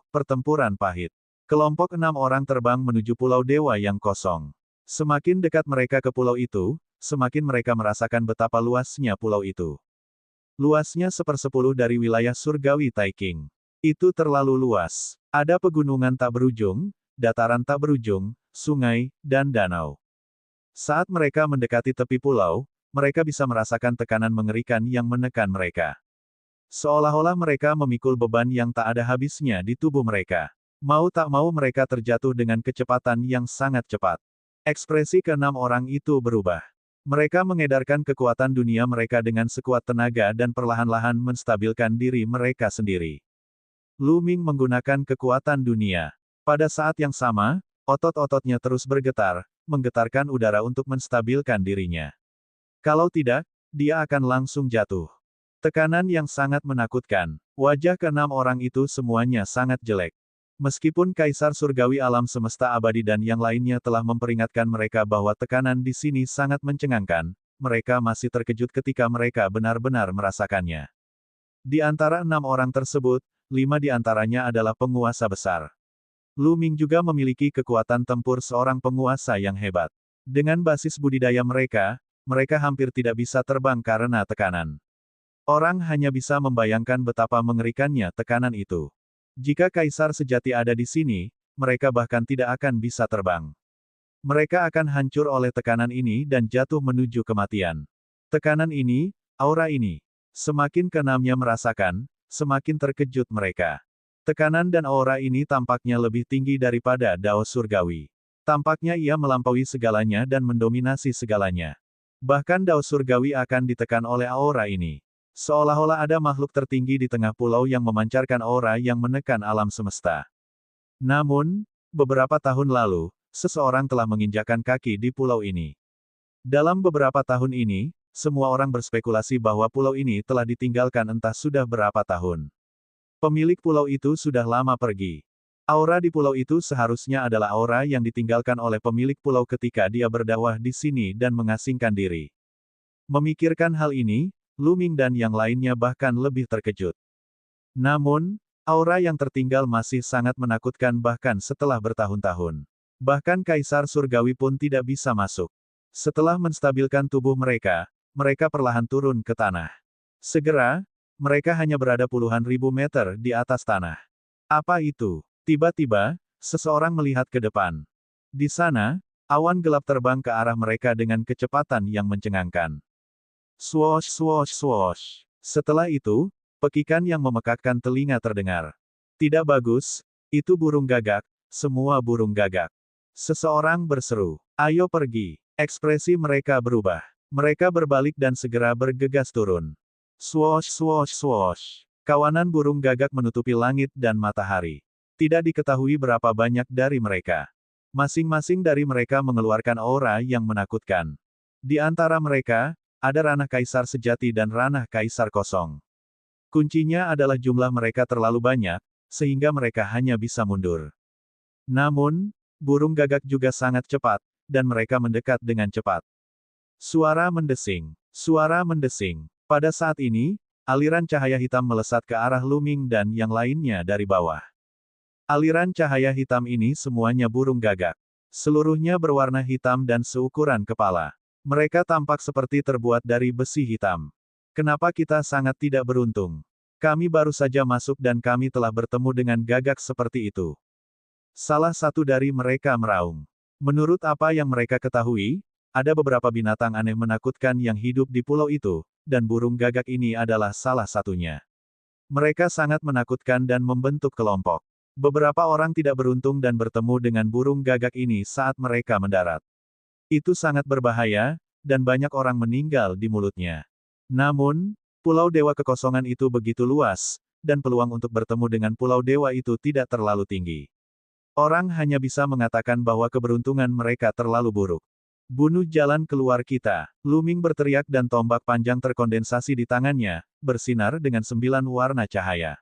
Pertempuran Pahit. Kelompok 6 orang terbang menuju Pulau Dewa yang kosong. Semakin dekat mereka ke pulau itu, semakin mereka merasakan betapa luasnya pulau itu. Luasnya 1/10 dari wilayah surgawi Taiking. Itu terlalu luas. Ada pegunungan tak berujung, dataran tak berujung, sungai, dan danau. Saat mereka mendekati tepi pulau, mereka bisa merasakan tekanan mengerikan yang menekan mereka. Seolah-olah mereka memikul beban yang tak ada habisnya di tubuh mereka. Mau tak mau mereka terjatuh dengan kecepatan yang sangat cepat. Ekspresi keenam orang itu berubah. Mereka mengedarkan kekuatan dunia mereka dengan sekuat tenaga dan perlahan-lahan menstabilkan diri mereka sendiri. Lu Ming menggunakan kekuatan dunia. Pada saat yang sama, otot-ototnya terus bergetar, menggetarkan udara untuk menstabilkan dirinya. Kalau tidak, dia akan langsung jatuh. Tekanan yang sangat menakutkan. Wajah keenam orang itu semuanya sangat jelek. Meskipun Kaisar Surgawi Alam Semesta Abadi dan yang lainnya telah memperingatkan mereka bahwa tekanan di sini sangat mencengangkan, mereka masih terkejut ketika mereka benar-benar merasakannya. Di antara 6 orang tersebut, 5 di antaranya adalah penguasa besar. Lu Ming juga memiliki kekuatan tempur seorang penguasa yang hebat. Dengan basis budidaya mereka, mereka hampir tidak bisa terbang karena tekanan. Orang hanya bisa membayangkan betapa mengerikannya tekanan itu. Jika Kaisar sejati ada di sini, mereka bahkan tidak akan bisa terbang. Mereka akan hancur oleh tekanan ini dan jatuh menuju kematian. Tekanan ini, aura ini. Semakin keenamnya merasakan, semakin terkejut mereka. Tekanan dan aura ini tampaknya lebih tinggi daripada Dao Surgawi. Tampaknya ia melampaui segalanya dan mendominasi segalanya. Bahkan Dao Surgawi akan ditekan oleh aura ini. Seolah-olah ada makhluk tertinggi di tengah pulau yang memancarkan aura yang menekan alam semesta. Namun, beberapa tahun lalu, seseorang telah menginjakkan kaki di pulau ini. Dalam beberapa tahun ini, semua orang berspekulasi bahwa pulau ini telah ditinggalkan entah sudah berapa tahun. Pemilik pulau itu sudah lama pergi. Aura di pulau itu seharusnya adalah aura yang ditinggalkan oleh pemilik pulau ketika dia berdakwah di sini dan mengasingkan diri. Memikirkan hal ini, Lu Ming dan yang lainnya bahkan lebih terkejut. Namun, aura yang tertinggal masih sangat menakutkan bahkan setelah bertahun-tahun. Bahkan Kaisar Surgawi pun tidak bisa masuk. Setelah menstabilkan tubuh mereka, mereka perlahan turun ke tanah. Segera, mereka hanya berada puluhan ribu meter di atas tanah. Apa itu? Tiba-tiba, seseorang melihat ke depan. Di sana, awan gelap terbang ke arah mereka dengan kecepatan yang mencengangkan. Swoosh swoosh swoosh. Setelah itu, pekikan yang memekakkan telinga terdengar. Tidak bagus, itu burung gagak, semua burung gagak. Seseorang berseru, ayo pergi. Ekspresi mereka berubah. Mereka berbalik dan segera bergegas turun. Swoosh swoosh swoosh. Kawanan burung gagak menutupi langit dan matahari. Tidak diketahui berapa banyak dari mereka. Masing-masing dari mereka mengeluarkan aura yang menakutkan. Di antara mereka, ada ranah kaisar sejati dan ranah kaisar kosong. Kuncinya adalah jumlah mereka terlalu banyak, sehingga mereka hanya bisa mundur. Namun, burung gagak juga sangat cepat, dan mereka mendekat dengan cepat. Suara mendesing. Suara mendesing. Pada saat ini, aliran cahaya hitam melesat ke arah Lu Ming dan yang lainnya dari bawah. Aliran cahaya hitam ini semuanya burung gagak. Seluruhnya berwarna hitam dan seukuran kepala. Mereka tampak seperti terbuat dari besi hitam. Kenapa kita sangat tidak beruntung? Kami baru saja masuk dan kami telah bertemu dengan gagak seperti itu. Salah satu dari mereka meraung. Menurut apa yang mereka ketahui, Ada beberapa binatang aneh menakutkan yang hidup di pulau itu, dan burung gagak ini adalah salah satunya. Mereka sangat menakutkan dan membentuk kelompok. Beberapa orang tidak beruntung dan bertemu dengan burung gagak ini saat mereka mendarat. Itu sangat berbahaya, dan banyak orang meninggal di mulutnya. Namun, Pulau Dewa Kekosongan itu begitu luas, dan peluang untuk bertemu dengan Pulau Dewa itu tidak terlalu tinggi. Orang hanya bisa mengatakan bahwa keberuntungan mereka terlalu buruk. Bunuh jalan keluar kita. Luming berteriak dan tombak panjang terkondensasi di tangannya, bersinar dengan 9 warna cahaya.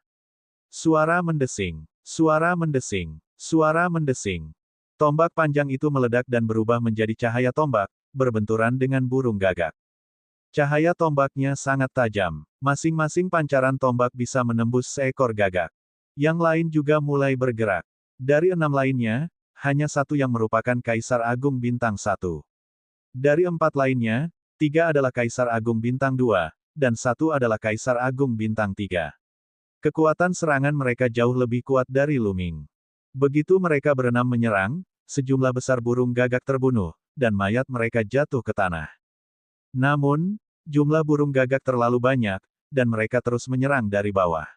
Suara mendesing. Suara mendesing. Suara mendesing. Tombak panjang itu meledak dan berubah menjadi cahaya tombak, berbenturan dengan burung gagak. Cahaya tombaknya sangat tajam. Masing-masing pancaran tombak bisa menembus seekor gagak. Yang lain juga mulai bergerak. Dari 6 lainnya, hanya satu yang merupakan Kaisar Agung Bintang 1. Dari 4 lainnya, 3 adalah Kaisar Agung Bintang 2, dan 1 adalah Kaisar Agung Bintang 3. Kekuatan serangan mereka jauh lebih kuat dari Luming. Begitu mereka berenam menyerang, sejumlah besar burung gagak terbunuh, dan mayat mereka jatuh ke tanah. Namun, jumlah burung gagak terlalu banyak, dan mereka terus menyerang dari bawah.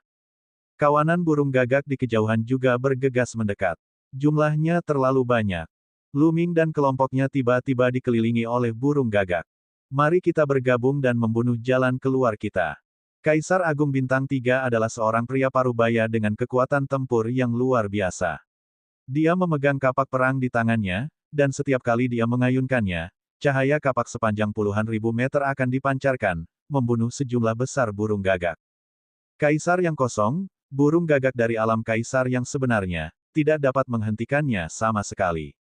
Kawanan burung gagak di kejauhan juga bergegas mendekat. Jumlahnya terlalu banyak. Luming dan kelompoknya tiba-tiba dikelilingi oleh burung gagak. Mari kita bergabung dan membunuh jalan keluar kita. Kaisar Agung Bintang 3 adalah seorang pria parubaya dengan kekuatan tempur yang luar biasa. Dia memegang kapak perang di tangannya, dan setiap kali dia mengayunkannya, cahaya kapak sepanjang puluhan ribu meter akan dipancarkan, membunuh sejumlah besar burung gagak. Kaisar yang kosong, burung gagak dari alam kaisar yang sebenarnya, tidak dapat menghentikannya sama sekali.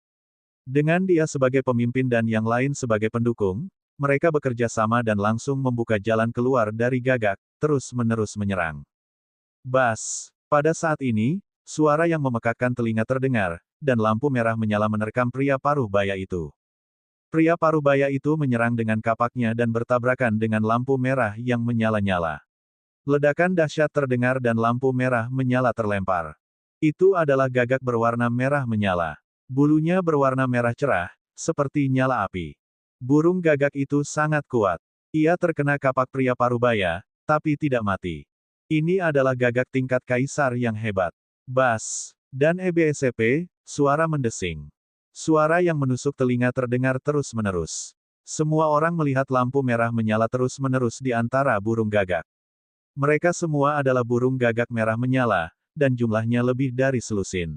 Dengan dia sebagai pemimpin dan yang lain sebagai pendukung, mereka bekerja sama dan langsung membuka jalan keluar dari gagak, terus-menerus menyerang. Bas! Pada saat ini, suara yang memekakkan telinga terdengar, dan lampu merah menyala menerkam pria paruh baya itu. Pria paruh baya itu menyerang dengan kapaknya dan bertabrakan dengan lampu merah yang menyala-nyala. Ledakan dahsyat terdengar dan lampu merah menyala terlempar. Itu adalah gagak berwarna merah menyala. Bulunya berwarna merah cerah, seperti nyala api. Burung gagak itu sangat kuat. Ia terkena kapak pria parubaya, tapi tidak mati. Ini adalah gagak tingkat kaisar yang hebat. Bas! Dan EBSCP, suara mendesing. Suara yang menusuk telinga terdengar terus-menerus. Semua orang melihat lampu merah menyala terus-menerus di antara burung gagak. Mereka semua adalah burung gagak merah menyala, dan jumlahnya lebih dari selusin.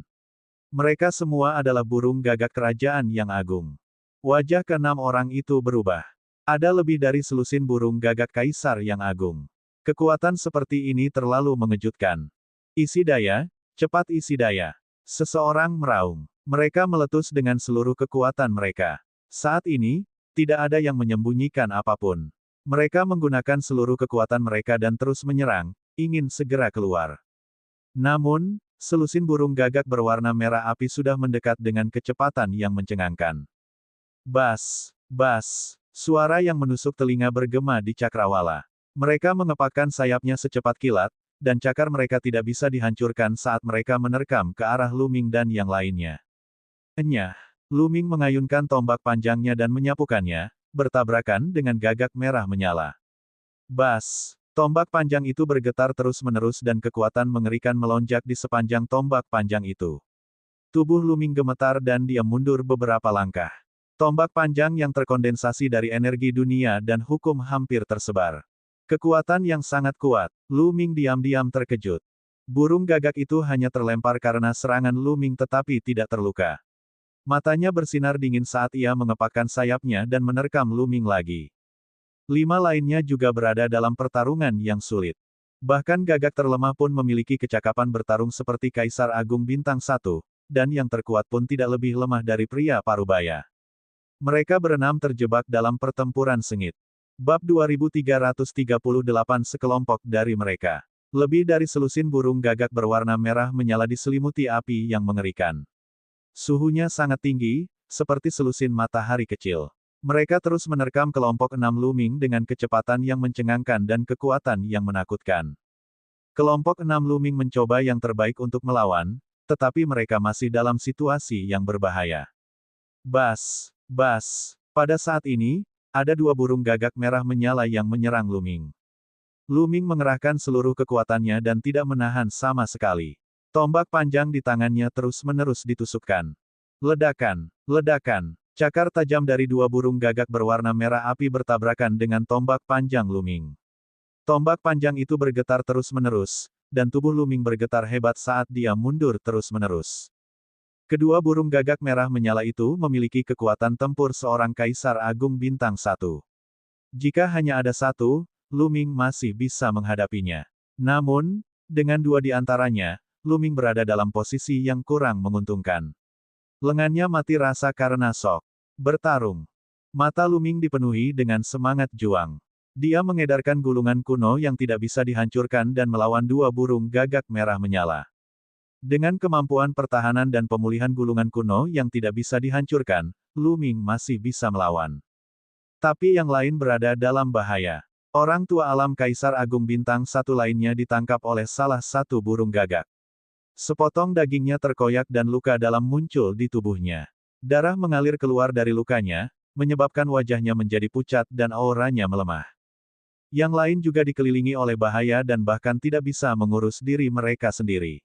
Mereka semua adalah burung gagak kerajaan yang agung. Wajah ke-6 orang itu berubah. Ada lebih dari selusin burung gagak kaisar yang agung. Kekuatan seperti ini terlalu mengejutkan. Isi daya, cepat isi daya. Seseorang meraung. Mereka meletus dengan seluruh kekuatan mereka. Saat ini, tidak ada yang menyembunyikan apapun. Mereka menggunakan seluruh kekuatan mereka dan terus menyerang, ingin segera keluar. Namun, selusin burung gagak berwarna merah api sudah mendekat dengan kecepatan yang mencengangkan. Bas! Bas! Suara yang menusuk telinga bergema di cakrawala. Mereka mengepakkan sayapnya secepat kilat, dan cakar mereka tidak bisa dihancurkan saat mereka menerkam ke arah Luming dan yang lainnya. Enyah! Luming mengayunkan tombak panjangnya dan menyapukannya, bertabrakan dengan gagak merah menyala. Bas! Tombak panjang itu bergetar terus-menerus dan kekuatan mengerikan melonjak di sepanjang tombak panjang itu. Tubuh Luming gemetar dan dia mundur beberapa langkah. Tombak panjang yang terkondensasi dari energi dunia dan hukum hampir tersebar. Kekuatan yang sangat kuat. Luming diam-diam terkejut. Burung gagak itu hanya terlempar karena serangan Luming tetapi tidak terluka. Matanya bersinar dingin saat ia mengepakkan sayapnya dan menerkam Luming lagi. 5 lainnya juga berada dalam pertarungan yang sulit. Bahkan gagak terlemah pun memiliki kecakapan bertarung seperti Kaisar Agung Bintang 1, dan yang terkuat pun tidak lebih lemah dari pria parubaya. Mereka berenam terjebak dalam pertempuran sengit. Bab 2338 sekelompok dari mereka. Lebih dari selusin burung gagak berwarna merah menyala diselimuti api yang mengerikan. Suhunya sangat tinggi, seperti selusin matahari kecil. Mereka terus menerkam kelompok 6 Luming dengan kecepatan yang mencengangkan dan kekuatan yang menakutkan. Kelompok 6 Luming mencoba yang terbaik untuk melawan, tetapi mereka masih dalam situasi yang berbahaya. Bas! Bas! Pada saat ini, ada dua burung gagak merah menyala yang menyerang Luming. Luming mengerahkan seluruh kekuatannya dan tidak menahan sama sekali. Tombak panjang di tangannya terus-menerus ditusukkan. Ledakan, ledakan. Cakar tajam dari dua burung gagak berwarna merah api bertabrakan dengan tombak panjang Luming. Tombak panjang itu bergetar terus-menerus, dan tubuh Luming bergetar hebat saat dia mundur terus-menerus. Kedua burung gagak merah menyala itu memiliki kekuatan tempur seorang Kaisar Agung Bintang 1. Jika hanya ada satu, Luming masih bisa menghadapinya. Namun, dengan dua di antaranya, Luming berada dalam posisi yang kurang menguntungkan. Lengannya mati rasa karena shock. Bertarung. Mata Luming dipenuhi dengan semangat juang. Dia mengedarkan gulungan kuno yang tidak bisa dihancurkan dan melawan dua burung gagak merah menyala. Dengan kemampuan pertahanan dan pemulihan gulungan kuno yang tidak bisa dihancurkan, Luming masih bisa melawan. Tapi yang lain berada dalam bahaya. Orang tua alam Kaisar Agung Bintang 1 lainnya ditangkap oleh salah satu burung gagak. Sepotong dagingnya terkoyak dan luka dalam muncul di tubuhnya. Darah mengalir keluar dari lukanya, menyebabkan wajahnya menjadi pucat dan auranya melemah. Yang lain juga dikelilingi oleh bahaya dan bahkan tidak bisa mengurus diri mereka sendiri.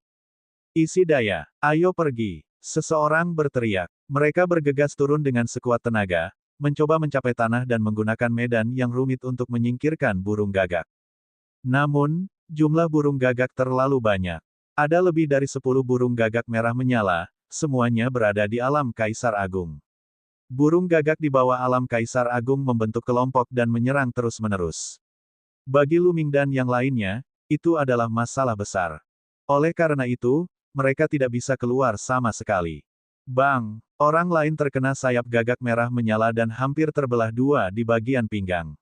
Isi daya, ayo pergi. Seseorang berteriak. Mereka bergegas turun dengan sekuat tenaga, mencoba mencapai tanah dan menggunakan medan yang rumit untuk menyingkirkan burung gagak. Namun, jumlah burung gagak terlalu banyak. Ada lebih dari 10 burung gagak merah menyala, semuanya berada di alam Kaisar Agung. Burung gagak di bawah alam Kaisar Agung membentuk kelompok dan menyerang terus-menerus. Bagi Luming dan yang lainnya, itu adalah masalah besar. Oleh karena itu, mereka tidak bisa keluar sama sekali. Bang! Orang lain terkena sayap gagak merah menyala dan hampir terbelah dua di bagian pinggang.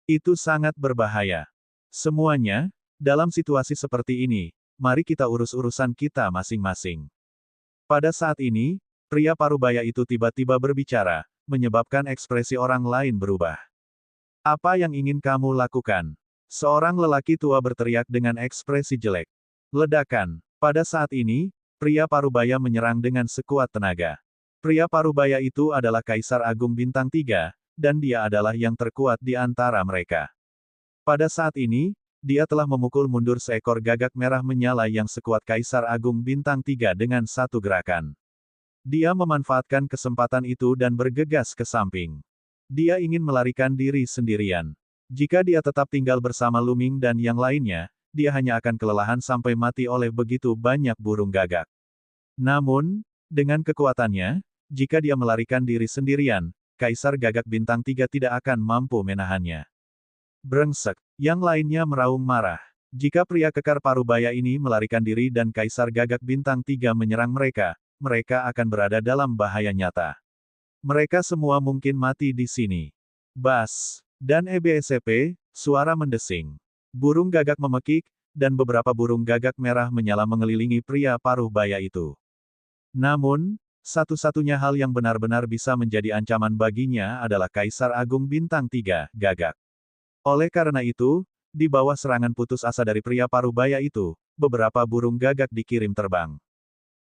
Itu sangat berbahaya. Semuanya, dalam situasi seperti ini, mari kita urus urusan kita masing-masing. Pada saat ini, pria parubaya itu tiba-tiba berbicara, menyebabkan ekspresi orang lain berubah. Apa yang ingin kamu lakukan? Seorang lelaki tua berteriak dengan ekspresi jelek. Ledakan. Pada saat ini, pria parubaya menyerang dengan sekuat tenaga. Pria parubaya itu adalah Kaisar Agung Bintang 3, dan dia adalah yang terkuat di antara mereka. Pada saat ini, dia telah memukul mundur seekor gagak merah menyala yang sekuat Kaisar Agung Bintang 3 dengan satu gerakan. Dia memanfaatkan kesempatan itu dan bergegas ke samping. Dia ingin melarikan diri sendirian. Jika dia tetap tinggal bersama Luming dan yang lainnya, dia hanya akan kelelahan sampai mati oleh begitu banyak burung gagak. Namun, dengan kekuatannya, jika dia melarikan diri sendirian, Kaisar Gagak Bintang 3 tidak akan mampu menahannya. Brengsek. Yang lainnya meraung marah. Jika pria kekar parubaya ini melarikan diri dan Kaisar Gagak Bintang 3 menyerang mereka, mereka akan berada dalam bahaya nyata. Mereka semua mungkin mati di sini. Bas. Dan EBSP, suara mendesing. Burung gagak memekik, dan beberapa burung gagak merah menyala mengelilingi pria parubaya itu. Namun, satu-satunya hal yang benar-benar bisa menjadi ancaman baginya adalah Kaisar Agung Bintang 3, gagak. Oleh karena itu, di bawah serangan putus asa dari pria parubaya itu, beberapa burung gagak dikirim terbang.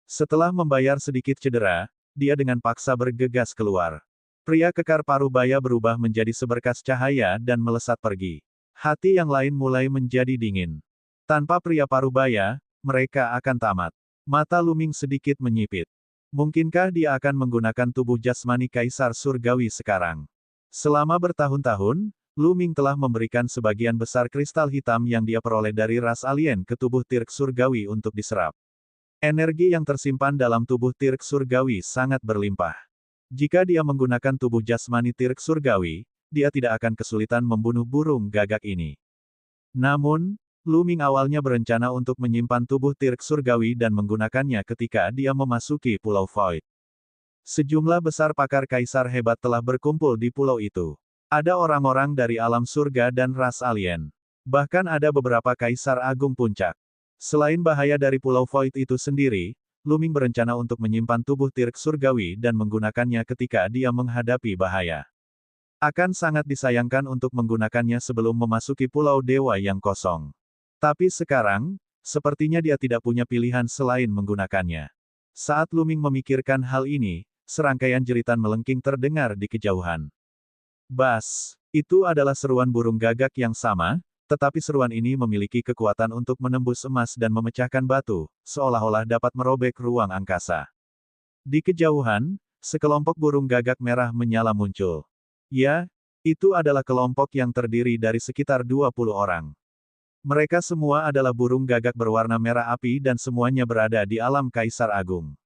Setelah membayar sedikit cedera, dia dengan paksa bergegas keluar. Pria kekar parubaya berubah menjadi seberkas cahaya dan melesat pergi. Hati yang lain mulai menjadi dingin. Tanpa pria parubaya, mereka akan tamat. Mata Luming sedikit menyipit. Mungkinkah dia akan menggunakan tubuh jasmani Kaisar Surgawi sekarang? Selama bertahun-tahun, Luming telah memberikan sebagian besar kristal hitam yang dia peroleh dari ras alien ke tubuh Tirk Surgawi untuk diserap. Energi yang tersimpan dalam tubuh Tirk Surgawi sangat berlimpah. Jika dia menggunakan tubuh jasmani Tirk Surgawi, dia tidak akan kesulitan membunuh burung gagak ini. Namun, Luming awalnya berencana untuk menyimpan tubuh Tirk Surgawi dan menggunakannya ketika dia memasuki Pulau Void. Sejumlah besar pakar kaisar hebat telah berkumpul di pulau itu. Ada orang-orang dari alam surga dan ras alien. Bahkan ada beberapa kaisar agung puncak. Selain bahaya dari Pulau Void itu sendiri, Luming berencana untuk menyimpan tubuh Tirk Surgawi dan menggunakannya ketika dia menghadapi bahaya. Akan sangat disayangkan untuk menggunakannya sebelum memasuki Pulau Dewa yang kosong. Tapi sekarang, sepertinya dia tidak punya pilihan selain menggunakannya. Saat Luming memikirkan hal ini, serangkaian jeritan melengking terdengar di kejauhan. Bas! Itu adalah seruan burung gagak yang sama, tetapi seruan ini memiliki kekuatan untuk menembus emas dan memecahkan batu, seolah-olah dapat merobek ruang angkasa. Di kejauhan, sekelompok burung gagak merah menyala muncul. Ya, itu adalah kelompok yang terdiri dari sekitar 20 orang. Mereka semua adalah burung gagak berwarna merah api dan semuanya berada di alam Kaisar Agung.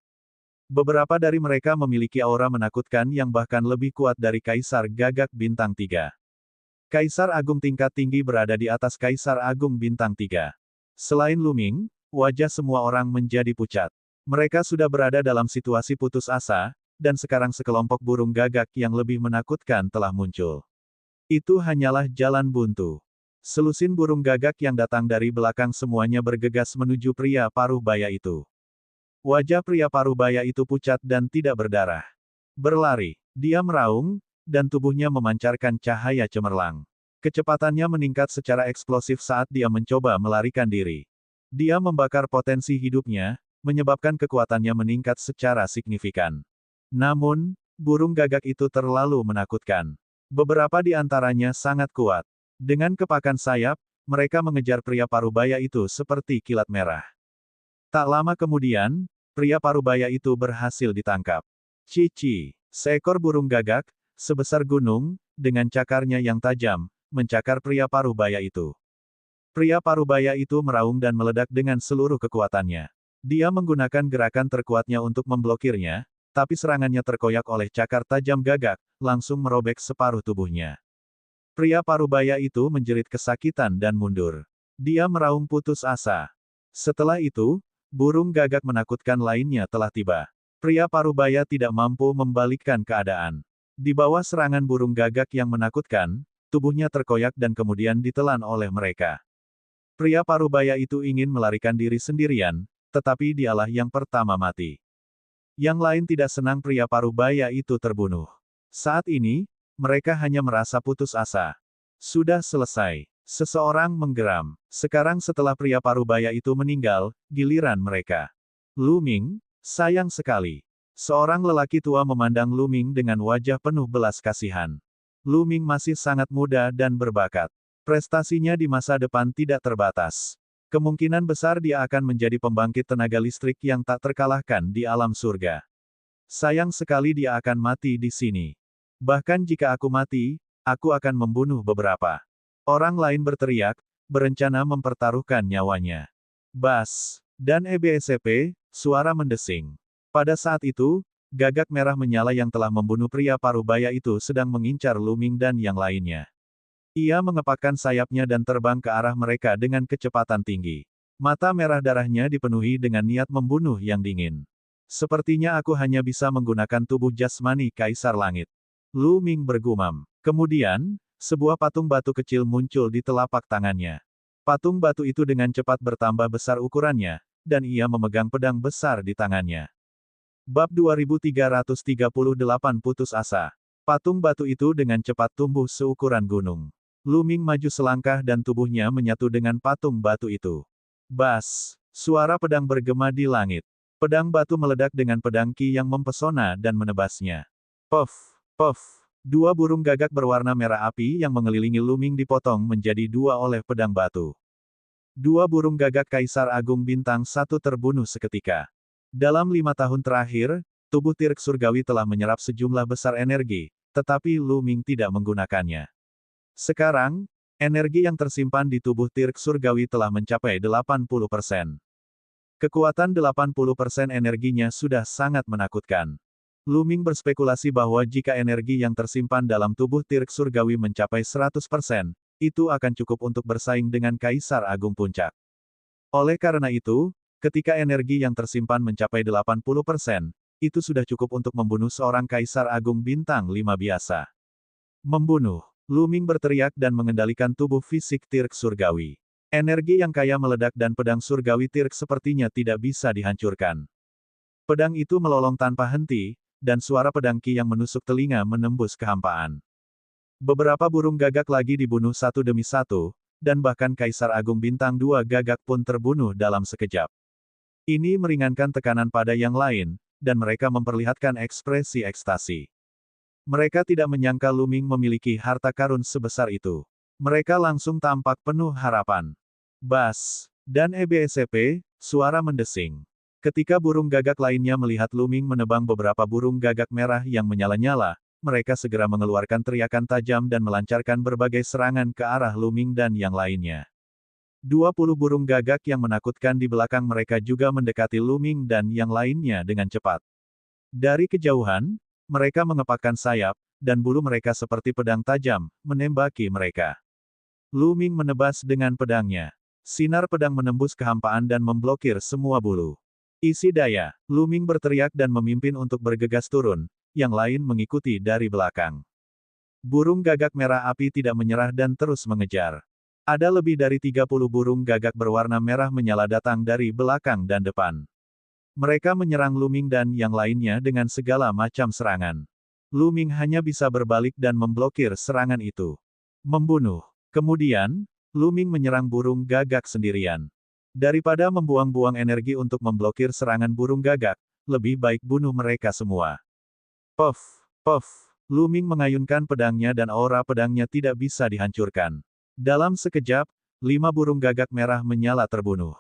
Beberapa dari mereka memiliki aura menakutkan yang bahkan lebih kuat dari Kaisar Gagak Bintang 3. Kaisar Agung tingkat tinggi berada di atas Kaisar Agung Bintang 3. Selain Luming, wajah semua orang menjadi pucat. Mereka sudah berada dalam situasi putus asa, dan sekarang sekelompok burung gagak yang lebih menakutkan telah muncul. Itu hanyalah jalan buntu. Selusin burung gagak yang datang dari belakang semuanya bergegas menuju pria paruh baya itu. Wajah pria paruh baya itu pucat dan tidak berdarah. Berlari, dia meraung, dan tubuhnya memancarkan cahaya cemerlang. Kecepatannya meningkat secara eksplosif saat dia mencoba melarikan diri. Dia membakar potensi hidupnya, menyebabkan kekuatannya meningkat secara signifikan. Namun, burung gagak itu terlalu menakutkan. Beberapa di antaranya sangat kuat. Dengan kepakan sayap, mereka mengejar pria parubaya itu seperti kilat merah. Tak lama kemudian, pria parubaya itu berhasil ditangkap. Cici, seekor burung gagak, sebesar gunung, dengan cakarnya yang tajam, mencakar pria parubaya itu. Pria parubaya itu meraung dan meledak dengan seluruh kekuatannya. Dia menggunakan gerakan terkuatnya untuk memblokirnya, tapi serangannya terkoyak oleh cakar tajam gagak, langsung merobek separuh tubuhnya. Pria parubaya itu menjerit kesakitan dan mundur. Dia meraung putus asa. Setelah itu, burung gagak menakutkan lainnya telah tiba. Pria parubaya tidak mampu membalikkan keadaan. Di bawah serangan burung gagak yang menakutkan, tubuhnya terkoyak dan kemudian ditelan oleh mereka. Pria parubaya itu ingin melarikan diri sendirian, tetapi dialah yang pertama mati. Yang lain tidak senang pria parubaya itu terbunuh. Saat ini, mereka hanya merasa putus asa. Sudah selesai. Seseorang menggeram. Sekarang setelah pria parubaya itu meninggal, giliran mereka. Luming, sayang sekali. Seorang lelaki tua memandang Luming dengan wajah penuh belas kasihan. Luming masih sangat muda dan berbakat. Prestasinya di masa depan tidak terbatas. Kemungkinan besar dia akan menjadi pembangkit tenaga listrik yang tak terkalahkan di alam surga. Sayang sekali dia akan mati di sini. Bahkan jika aku mati, aku akan membunuh beberapa. Orang lain berteriak, berencana mempertaruhkan nyawanya. Bas! Dan EBSP, suara mendesing. Pada saat itu, gagak merah menyala yang telah membunuh pria parubaya itu sedang mengincar Luming dan yang lainnya. Ia mengepakkan sayapnya dan terbang ke arah mereka dengan kecepatan tinggi. Mata merah darahnya dipenuhi dengan niat membunuh yang dingin. Sepertinya aku hanya bisa menggunakan tubuh jasmani Kaisar Langit. Luming bergumam. Kemudian, sebuah patung batu kecil muncul di telapak tangannya. Patung batu itu dengan cepat bertambah besar ukurannya, dan ia memegang pedang besar di tangannya. Bab 2338 Putus Asa. Patung batu itu dengan cepat tumbuh seukuran gunung. Luming maju selangkah dan tubuhnya menyatu dengan patung batu itu. Bas! Suara pedang bergema di langit. Pedang batu meledak dengan pedang ki yang mempesona dan menebasnya. Puff! Puff! Dua burung gagak berwarna merah api yang mengelilingi Luming dipotong menjadi dua oleh pedang batu. Dua burung gagak Kaisar Agung Bintang 1 terbunuh seketika. Dalam 5 tahun terakhir, tubuh Tirk Surgawi telah menyerap sejumlah besar energi, tetapi Luming tidak menggunakannya. Sekarang, energi yang tersimpan di tubuh Tirk Surgawi telah mencapai 80%. Kekuatan 80% energinya sudah sangat menakutkan. Luming berspekulasi bahwa jika energi yang tersimpan dalam tubuh Tirk Surgawi mencapai 100%, itu akan cukup untuk bersaing dengan Kaisar Agung Puncak. Oleh karena itu, ketika energi yang tersimpan mencapai 80%, itu sudah cukup untuk membunuh seorang Kaisar Agung Bintang 5 biasa. Membunuh. Luming berteriak dan mengendalikan tubuh fisik Tirk Surgawi. Energi yang kaya meledak dan pedang Surgawi Tirk sepertinya tidak bisa dihancurkan. Pedang itu melolong tanpa henti, dan suara pedang ki yang menusuk telinga menembus kehampaan. Beberapa burung gagak lagi dibunuh satu demi satu, dan bahkan Kaisar Agung Bintang 2 gagak pun terbunuh dalam sekejap. Ini meringankan tekanan pada yang lain, dan mereka memperlihatkan ekspresi ekstasi. Mereka tidak menyangka Luming memiliki harta karun sebesar itu. Mereka langsung tampak penuh harapan. Bas! Dan EBSCP, suara mendesing. Ketika burung gagak lainnya melihat Luming menebang beberapa burung gagak merah yang menyala-nyala, mereka segera mengeluarkan teriakan tajam dan melancarkan berbagai serangan ke arah Luming dan yang lainnya. 20 burung gagak yang menakutkan di belakang mereka juga mendekati Luming dan yang lainnya dengan cepat. Dari kejauhan, mereka mengepakkan sayap, dan bulu mereka seperti pedang tajam, menembaki mereka. Luming menebas dengan pedangnya. Sinar pedang menembus kehampaan dan memblokir semua bulu. Isi daya, Luming berteriak dan memimpin untuk bergegas turun, yang lain mengikuti dari belakang. Burung gagak merah api tidak menyerah dan terus mengejar. Ada lebih dari 30 burung gagak berwarna merah menyala datang dari belakang dan depan. Mereka menyerang Luming dan yang lainnya dengan segala macam serangan. Luming hanya bisa berbalik dan memblokir serangan itu. Membunuh. Kemudian, Luming menyerang burung gagak sendirian. Daripada membuang-buang energi untuk memblokir serangan burung gagak, lebih baik bunuh mereka semua. Puff, puff. Luming mengayunkan pedangnya dan aura pedangnya tidak bisa dihancurkan. Dalam sekejap, 5 burung gagak merah menyala terbunuh.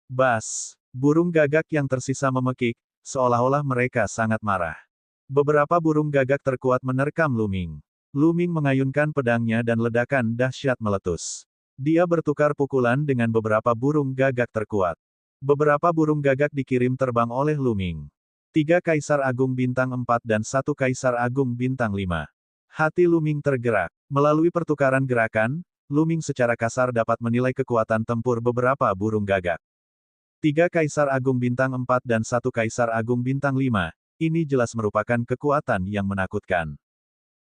Bas! Burung gagak yang tersisa memekik, seolah-olah mereka sangat marah. Beberapa burung gagak terkuat menerkam Luming. Luming mengayunkan pedangnya dan ledakan dahsyat meletus. Dia bertukar pukulan dengan beberapa burung gagak terkuat. Beberapa burung gagak dikirim terbang oleh Luming. 3 Kaisar Agung Bintang 4 dan 1 Kaisar Agung Bintang 5. Hati Luming tergerak. Melalui pertukaran gerakan, Luming secara kasar dapat menilai kekuatan tempur beberapa burung gagak. 3 Kaisar Agung Bintang 4 dan 1 Kaisar Agung Bintang 5, ini jelas merupakan kekuatan yang menakutkan.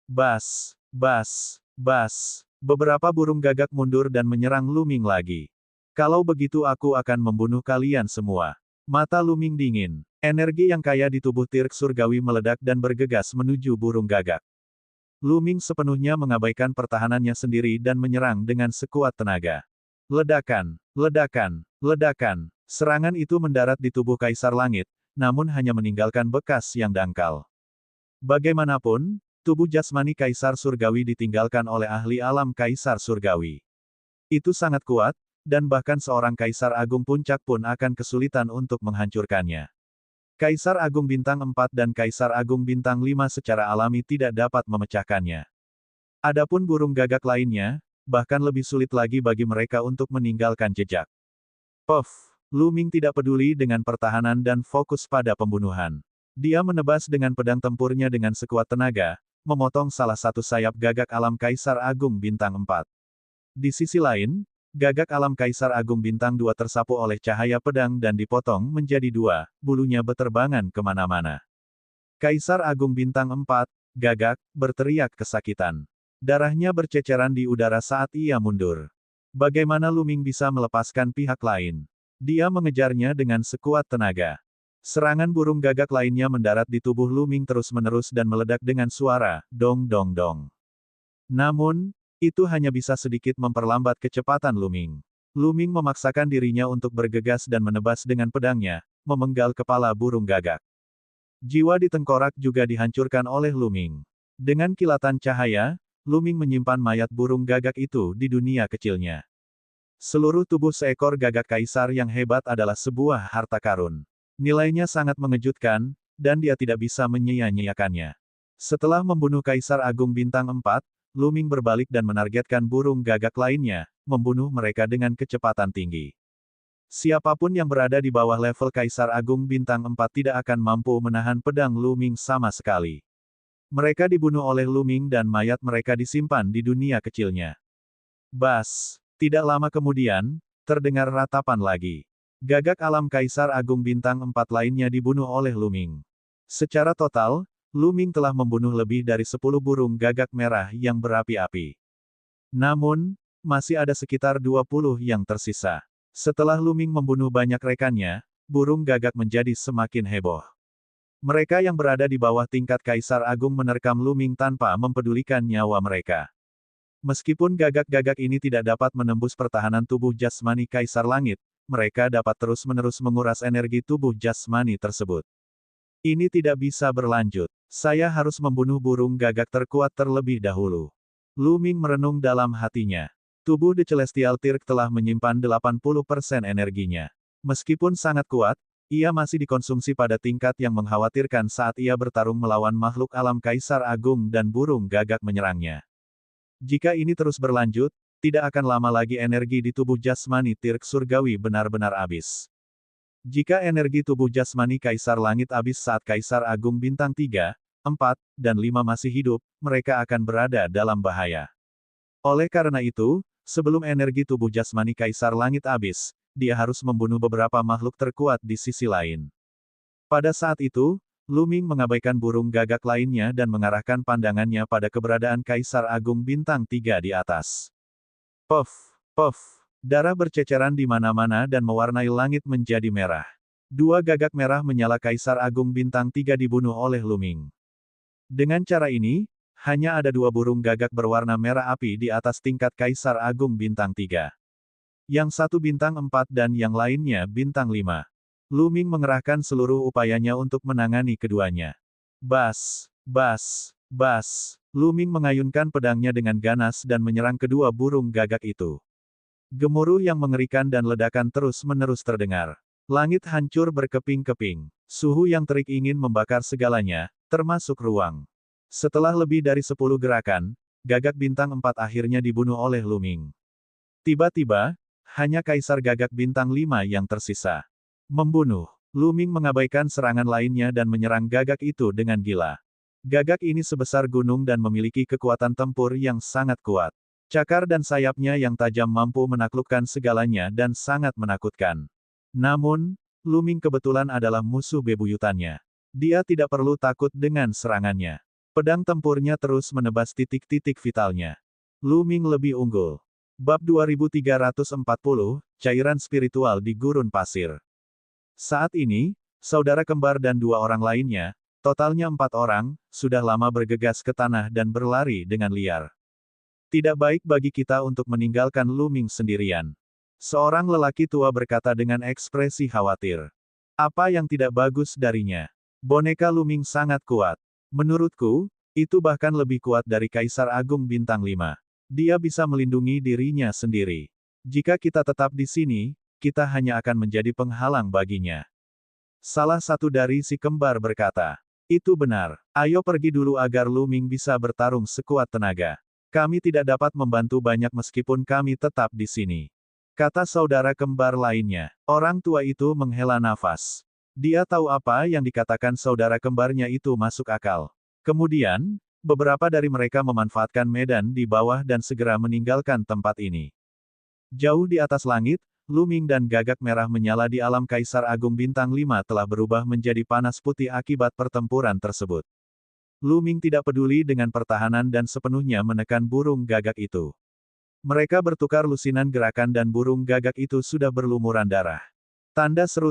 Bas! Bas! Bas! Beberapa burung gagak mundur dan menyerang Luming lagi. Kalau begitu aku akan membunuh kalian semua. Mata Luming dingin. Energi yang kaya di tubuh Tirk Surgawi meledak dan bergegas menuju burung gagak. Luming sepenuhnya mengabaikan pertahanannya sendiri dan menyerang dengan sekuat tenaga. Ledakan, ledakan, ledakan. Serangan itu mendarat di tubuh Kaisar Langit, namun hanya meninggalkan bekas yang dangkal. Bagaimanapun, tubuh jasmani Kaisar Surgawi ditinggalkan oleh ahli alam Kaisar Surgawi. Itu sangat kuat, dan bahkan seorang Kaisar Agung Puncak pun akan kesulitan untuk menghancurkannya. Kaisar Agung Bintang 4 dan Kaisar Agung Bintang 5 secara alami tidak dapat memecahkannya. Adapun burung gagak lainnya, bahkan lebih sulit lagi bagi mereka untuk meninggalkan jejak. Puff! Luming tidak peduli dengan pertahanan dan fokus pada pembunuhan. Dia menebas dengan pedang tempurnya dengan sekuat tenaga, memotong salah satu sayap gagak alam Kaisar Agung Bintang 4. Di sisi lain, gagak alam Kaisar Agung Bintang 2 tersapu oleh cahaya pedang dan dipotong menjadi 2, bulunya beterbangan kemana-mana. Kaisar Agung Bintang 4, gagak, berteriak kesakitan. Darahnya berceceran di udara saat ia mundur. Bagaimana Luming bisa melepaskan pihak lain? Dia mengejarnya dengan sekuat tenaga. Serangan burung gagak lainnya mendarat di tubuh Luming terus-menerus dan meledak dengan suara, dong dong dong. Namun, itu hanya bisa sedikit memperlambat kecepatan Luming. Luming memaksakan dirinya untuk bergegas dan menebas dengan pedangnya, memenggal kepala burung gagak. Jiwa di tengkorak juga dihancurkan oleh Luming. Dengan kilatan cahaya, Luming menyimpan mayat burung gagak itu di dunia kecilnya. Seluruh tubuh seekor gagak kaisar yang hebat adalah sebuah harta karun. Nilainya sangat mengejutkan, dan dia tidak bisa menyia-nyiakannya. Setelah membunuh Kaisar Agung Bintang 4, Luming berbalik dan menargetkan burung gagak lainnya, membunuh mereka dengan kecepatan tinggi. Siapapun yang berada di bawah level Kaisar Agung Bintang 4 tidak akan mampu menahan pedang Luming sama sekali. Mereka dibunuh oleh Luming dan mayat mereka disimpan di dunia kecilnya. Bas! Tidak lama kemudian, terdengar ratapan lagi. Gagak alam Kaisar Agung Bintang 4 lainnya dibunuh oleh Luming. Secara total, Luming telah membunuh lebih dari 10 burung gagak merah yang berapi-api. Namun, masih ada sekitar 20 yang tersisa. Setelah Luming membunuh banyak rekannya, burung gagak menjadi semakin heboh. Mereka yang berada di bawah tingkat Kaisar Agung menerkam Luming tanpa mempedulikan nyawa mereka. Meskipun gagak-gagak ini tidak dapat menembus pertahanan tubuh jasmani Kaisar Langit, mereka dapat terus-menerus menguras energi tubuh jasmani tersebut. Ini tidak bisa berlanjut. Saya harus membunuh burung gagak terkuat terlebih dahulu. Lu Ming merenung dalam hatinya. Tubuh The Celestial Tirk telah menyimpan 80% energinya. Meskipun sangat kuat, ia masih dikonsumsi pada tingkat yang mengkhawatirkan saat ia bertarung melawan makhluk alam Kaisar Agung dan burung gagak menyerangnya. Jika ini terus berlanjut, tidak akan lama lagi energi di tubuh jasmani Tirk Surgawi benar-benar habis. Jika energi tubuh jasmani Kaisar Langit habis saat Kaisar Agung Bintang 3, 4, dan 5 masih hidup, mereka akan berada dalam bahaya. Oleh karena itu, sebelum energi tubuh jasmani Kaisar Langit habis, dia harus membunuh beberapa makhluk terkuat di sisi lain. Pada saat itu, Lu Ming mengabaikan burung gagak lainnya dan mengarahkan pandangannya pada keberadaan Kaisar Agung Bintang 3 di atas. Puff, puff. Darah berceceran di mana-mana dan mewarnai langit menjadi merah. Dua gagak merah menyala Kaisar Agung Bintang 3 dibunuh oleh Lu Ming. Dengan cara ini, hanya ada dua burung gagak berwarna merah api di atas tingkat Kaisar Agung Bintang 3. Yang satu bintang 4 dan yang lainnya bintang 5. Lu Ming mengerahkan seluruh upayanya untuk menangani keduanya. Bas, bas, bas. Lu Ming mengayunkan pedangnya dengan ganas dan menyerang kedua burung gagak itu. Gemuruh yang mengerikan dan ledakan terus-menerus terdengar. Langit hancur berkeping-keping. Suhu yang terik ingin membakar segalanya, termasuk ruang. Setelah lebih dari 10 gerakan, gagak bintang 4 akhirnya dibunuh oleh Lu Ming. Tiba-tiba, hanya Kaisar Gagak Bintang 5 yang tersisa. Membunuh. Lu Ming mengabaikan serangan lainnya dan menyerang gagak itu dengan gila. Gagak ini sebesar gunung dan memiliki kekuatan tempur yang sangat kuat. Cakar dan sayapnya yang tajam mampu menaklukkan segalanya dan sangat menakutkan. Namun, Lu Ming kebetulan adalah musuh bebuyutannya. Dia tidak perlu takut dengan serangannya. Pedang tempurnya terus menebas titik-titik vitalnya. Lu Ming lebih unggul. Bab 2340, Cairan Spiritual di Gurun Pasir. Saat ini, saudara kembar dan dua orang lainnya, totalnya 4 orang, sudah lama bergegas ke tanah dan berlari dengan liar. Tidak baik bagi kita untuk meninggalkan Lu Ming sendirian. Seorang lelaki tua berkata dengan ekspresi khawatir. Apa yang tidak bagus darinya? Boneka Lu Ming sangat kuat. Menurutku, itu bahkan lebih kuat dari Kaisar Agung Bintang 5. Dia bisa melindungi dirinya sendiri. Jika kita tetap di sini, kita hanya akan menjadi penghalang baginya. Salah satu dari si kembar berkata. Itu benar. Ayo pergi dulu agar Lu Ming bisa bertarung sekuat tenaga. Kami tidak dapat membantu banyak meskipun kami tetap di sini. Kata saudara kembar lainnya. Orang tua itu menghela nafas. Dia tahu apa yang dikatakan saudara kembarnya itu masuk akal. Kemudian, beberapa dari mereka memanfaatkan medan di bawah dan segera meninggalkan tempat ini. Jauh di atas langit, Lu Ming dan gagak merah menyala di alam Kaisar Agung Bintang 5 telah berubah menjadi panas putih akibat pertempuran tersebut. Lu Ming tidak peduli dengan pertahanan dan sepenuhnya menekan burung gagak itu. Mereka bertukar lusinan gerakan dan burung gagak itu sudah berlumuran darah. Tanda seru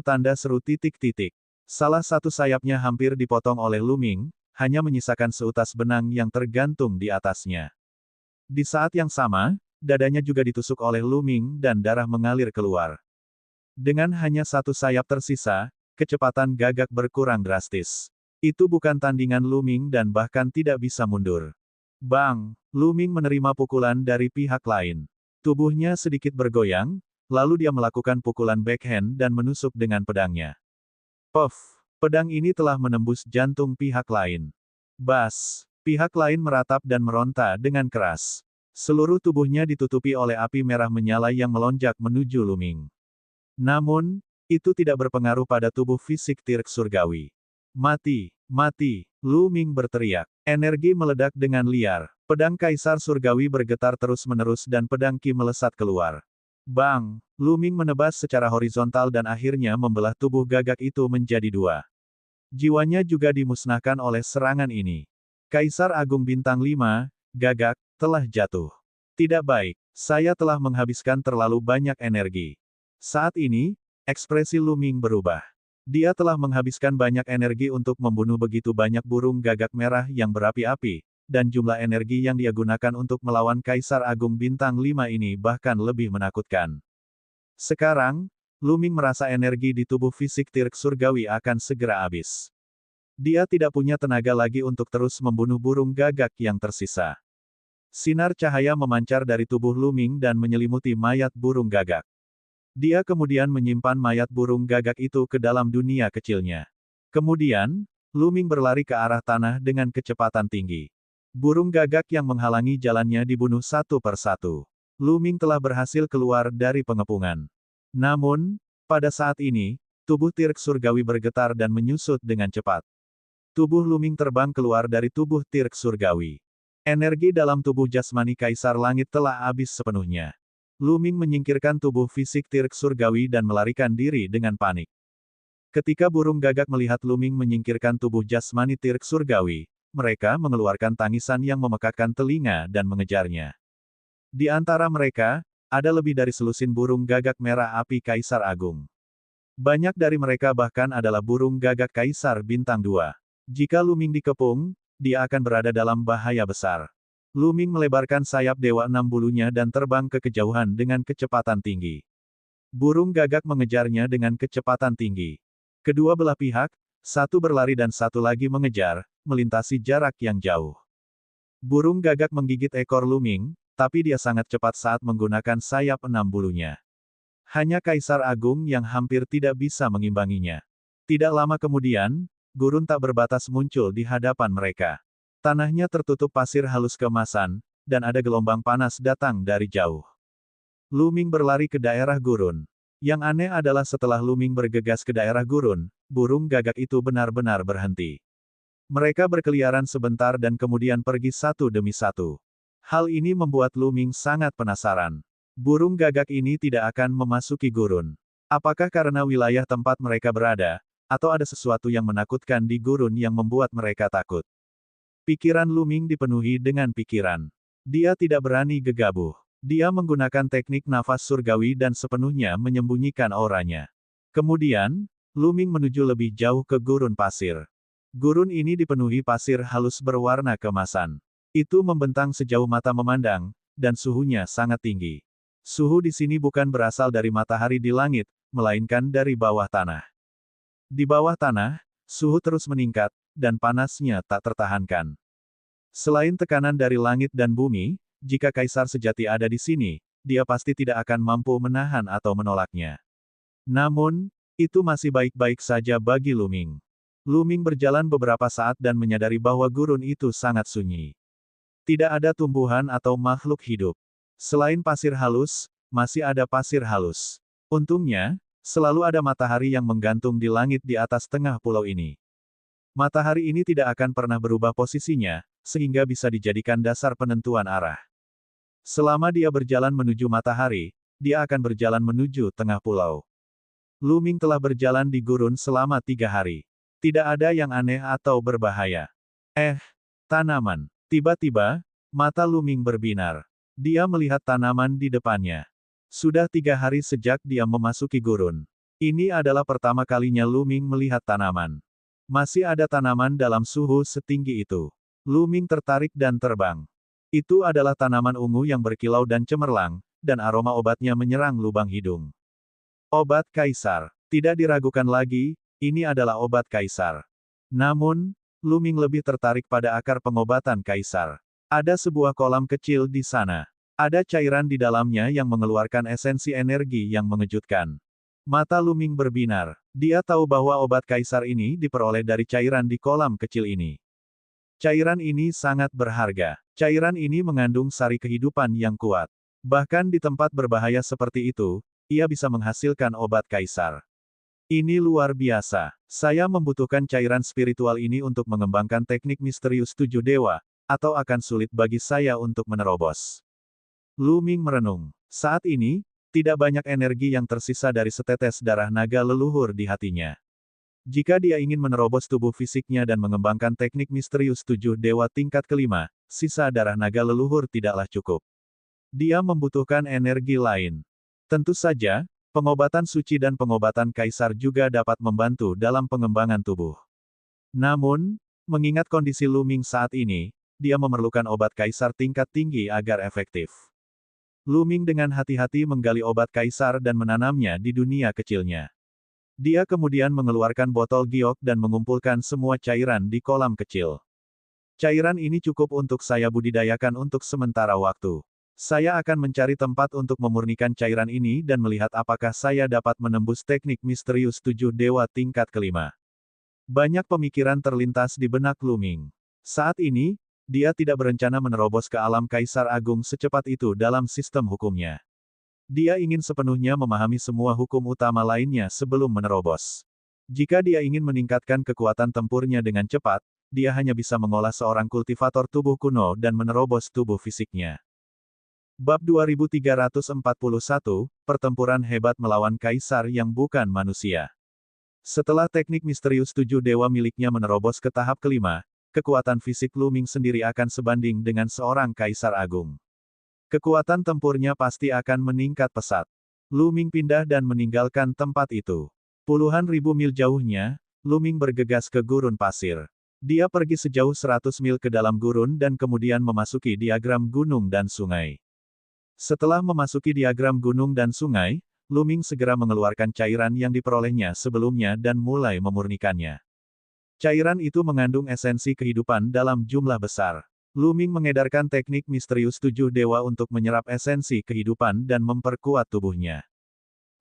titik-titik. Salah satu sayapnya hampir dipotong oleh Lu Ming, hanya menyisakan seutas benang yang tergantung di atasnya. Di saat yang sama, dadanya juga ditusuk oleh Lu Ming dan darah mengalir keluar. Dengan hanya satu sayap tersisa, kecepatan gagak berkurang drastis. Itu bukan tandingan Lu Ming dan bahkan tidak bisa mundur. Bang! Lu Ming menerima pukulan dari pihak lain. Tubuhnya sedikit bergoyang, lalu dia melakukan pukulan backhand dan menusuk dengan pedangnya. Puff! Pedang ini telah menembus jantung pihak lain. Bas! Pihak lain meratap dan meronta dengan keras. Seluruh tubuhnya ditutupi oleh api merah menyala yang melonjak menuju Lu Ming. Namun, itu tidak berpengaruh pada tubuh fisik Tirk Surgawi. Mati! Mati! Lu Ming berteriak. Energi meledak dengan liar. Pedang Kaisar Surgawi bergetar terus-menerus dan pedang Qi melesat keluar. Bang! Lu Ming menebas secara horizontal dan akhirnya membelah tubuh gagak itu menjadi dua. Jiwanya juga dimusnahkan oleh serangan ini. Kaisar Agung Bintang 5, gagak, telah jatuh. Tidak baik. Saya telah menghabiskan terlalu banyak energi. Saat ini, ekspresi Lu Ming berubah. Dia telah menghabiskan banyak energi untuk membunuh begitu banyak burung gagak merah yang berapi-api, dan jumlah energi yang dia gunakan untuk melawan Kaisar Agung Bintang 5 ini bahkan lebih menakutkan. Sekarang, Lu Ming merasa energi di tubuh fisik Tirk Surgawi akan segera habis. Dia tidak punya tenaga lagi untuk terus membunuh burung gagak yang tersisa. Sinar cahaya memancar dari tubuh Luming dan menyelimuti mayat burung gagak. Dia kemudian menyimpan mayat burung gagak itu ke dalam dunia kecilnya. Kemudian, Luming berlari ke arah tanah dengan kecepatan tinggi. Burung gagak yang menghalangi jalannya dibunuh satu persatu. Luming telah berhasil keluar dari pengepungan. Namun, pada saat ini, tubuh Tirk Surgawi bergetar dan menyusut dengan cepat. Tubuh Luming terbang keluar dari tubuh Tirk Surgawi. Energi dalam tubuh jasmani Kaisar Langit telah habis sepenuhnya. Luming menyingkirkan tubuh fisik Tirk Surgawi dan melarikan diri dengan panik. Ketika burung gagak melihat Luming menyingkirkan tubuh jasmani Tirk Surgawi, mereka mengeluarkan tangisan yang memekakkan telinga dan mengejarnya. Di antara mereka, ada lebih dari selusin burung gagak merah api Kaisar Agung. Banyak dari mereka bahkan adalah burung gagak Kaisar Bintang 2. Jika Luming dikepung, dia akan berada dalam bahaya besar. Luming melebarkan sayap Dewa Enam Bulunya dan terbang ke kejauhan dengan kecepatan tinggi. Burung gagak mengejarnya dengan kecepatan tinggi. Kedua belah pihak, satu berlari dan satu lagi mengejar, melintasi jarak yang jauh. Burung gagak menggigit ekor Luming, tapi dia sangat cepat saat menggunakan sayap Enam Bulunya. Hanya Kaisar Agung yang hampir tidak bisa mengimbanginya. Tidak lama kemudian, gurun tak berbatas muncul di hadapan mereka. Tanahnya tertutup pasir halus keemasan, dan ada gelombang panas datang dari jauh. Luming berlari ke daerah gurun. Yang aneh adalah setelah Luming bergegas ke daerah gurun, burung gagak itu benar-benar berhenti. Mereka berkeliaran sebentar dan kemudian pergi satu demi satu. Hal ini membuat Luming sangat penasaran. Burung gagak ini tidak akan memasuki gurun. Apakah karena wilayah tempat mereka berada, atau ada sesuatu yang menakutkan di gurun yang membuat mereka takut? Pikiran Luming dipenuhi dengan pikiran. Dia tidak berani gegabah. Dia menggunakan teknik nafas surgawi dan sepenuhnya menyembunyikan auranya. Kemudian, Luming menuju lebih jauh ke gurun pasir. Gurun ini dipenuhi pasir halus berwarna keemasan. Itu membentang sejauh mata memandang, dan suhunya sangat tinggi. Suhu di sini bukan berasal dari matahari di langit, melainkan dari bawah tanah. Di bawah tanah, suhu terus meningkat, dan panasnya tak tertahankan. Selain tekanan dari langit dan bumi, jika Kaisar sejati ada di sini, dia pasti tidak akan mampu menahan atau menolaknya. Namun, itu masih baik-baik saja bagi Luming. Luming berjalan beberapa saat dan menyadari bahwa gurun itu sangat sunyi. Tidak ada tumbuhan atau makhluk hidup. Selain pasir halus, masih ada pasir halus. Untungnya, selalu ada matahari yang menggantung di langit di atas tengah pulau ini. Matahari ini tidak akan pernah berubah posisinya, sehingga bisa dijadikan dasar penentuan arah. Selama dia berjalan menuju matahari, dia akan berjalan menuju tengah pulau. Luming telah berjalan di gurun selama 3 hari. Tidak ada yang aneh atau berbahaya. Tanaman. Tiba-tiba, mata Luming berbinar. Dia melihat tanaman di depannya. Sudah 3 hari sejak dia memasuki gurun. Ini adalah pertama kalinya Luming melihat tanaman. Masih ada tanaman dalam suhu setinggi itu. Luming tertarik dan terbang. Itu adalah tanaman ungu yang berkilau dan cemerlang, dan aroma obatnya menyerang lubang hidung. Obat Kaisar. Tidak diragukan lagi, ini adalah obat Kaisar. Namun, Luming lebih tertarik pada akar pengobatan Kaisar. Ada sebuah kolam kecil di sana. Ada cairan di dalamnya yang mengeluarkan esensi energi yang mengejutkan. Mata Luming berbinar. Dia tahu bahwa obat Kaisar ini diperoleh dari cairan di kolam kecil ini. Cairan ini sangat berharga. Cairan ini mengandung sari kehidupan yang kuat. Bahkan di tempat berbahaya seperti itu, ia bisa menghasilkan obat Kaisar. Ini luar biasa. Saya membutuhkan cairan spiritual ini untuk mengembangkan teknik misterius 7 dewa, atau akan sulit bagi saya untuk menerobos. Luming merenung. Saat ini, tidak banyak energi yang tersisa dari setetes darah naga leluhur di hatinya. Jika dia ingin menerobos tubuh fisiknya dan mengembangkan teknik misterius 7 dewa tingkat kelima, sisa darah naga leluhur tidaklah cukup. Dia membutuhkan energi lain. Tentu saja, pengobatan suci dan pengobatan Kaisar juga dapat membantu dalam pengembangan tubuh. Namun, mengingat kondisi Luming saat ini, dia memerlukan obat Kaisar tingkat tinggi agar efektif. Luming dengan hati-hati menggali obat Kaisar dan menanamnya di dunia kecilnya. Dia kemudian mengeluarkan botol giok dan mengumpulkan semua cairan di kolam kecil. Cairan ini cukup untuk saya budidayakan untuk sementara waktu. Saya akan mencari tempat untuk memurnikan cairan ini dan melihat apakah saya dapat menembus teknik misterius 7 dewa tingkat kelima. Banyak pemikiran terlintas di benak Lu Ming. Saat ini, dia tidak berencana menerobos ke alam Kaisar Agung secepat itu dalam sistem hukumnya. Dia ingin sepenuhnya memahami semua hukum utama lainnya sebelum menerobos. Jika dia ingin meningkatkan kekuatan tempurnya dengan cepat, dia hanya bisa mengolah seorang kultivator tubuh kuno dan menerobos tubuh fisiknya. Bab 2341, Pertempuran Hebat Melawan Kaisar yang Bukan Manusia. Setelah teknik misterius 7 dewa miliknya menerobos ke tahap kelima, kekuatan fisik Lu Ming sendiri akan sebanding dengan seorang Kaisar Agung. Kekuatan tempurnya pasti akan meningkat pesat. Lu Ming pindah dan meninggalkan tempat itu. Puluhan ribu mil jauhnya, Lu Ming bergegas ke gurun pasir. Dia pergi sejauh 100 mil ke dalam gurun dan kemudian memasuki diagram gunung dan sungai. Setelah memasuki diagram gunung dan sungai, Lu Ming segera mengeluarkan cairan yang diperolehnya sebelumnya dan mulai memurnikannya. Cairan itu mengandung esensi kehidupan dalam jumlah besar. Lu Ming mengedarkan teknik misterius 7 dewa untuk menyerap esensi kehidupan dan memperkuat tubuhnya.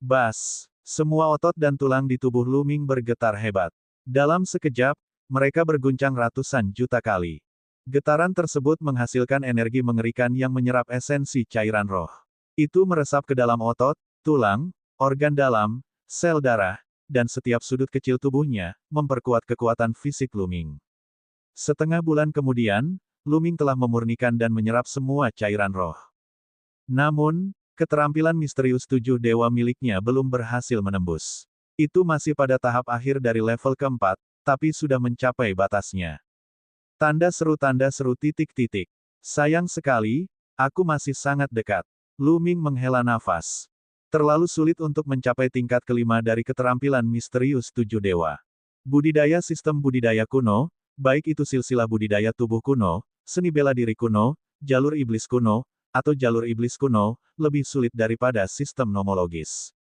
Bas! Semua otot dan tulang di tubuh Lu Ming bergetar hebat. Dalam sekejap, mereka berguncang ratusan juta kali. Getaran tersebut menghasilkan energi mengerikan yang menyerap esensi cairan roh. Itu meresap ke dalam otot, tulang, organ dalam, sel darah, dan setiap sudut kecil tubuhnya, memperkuat kekuatan fisik Lu Ming. Setengah bulan kemudian, Lu Ming telah memurnikan dan menyerap semua cairan roh. Namun, keterampilan misterius 7 dewa miliknya belum berhasil menembus. Itu masih pada tahap akhir dari level keempat, tapi sudah mencapai batasnya. Tanda seru titik-titik. Sayang sekali, aku masih sangat dekat. Lu Ming menghela nafas. Terlalu sulit untuk mencapai tingkat kelima dari keterampilan misterius 7 dewa. Budidaya sistem budidaya kuno, baik itu silsilah budidaya tubuh kuno, seni bela diri kuno, jalur iblis kuno, atau jalur iblis kuno, lebih sulit daripada sistem nomologis.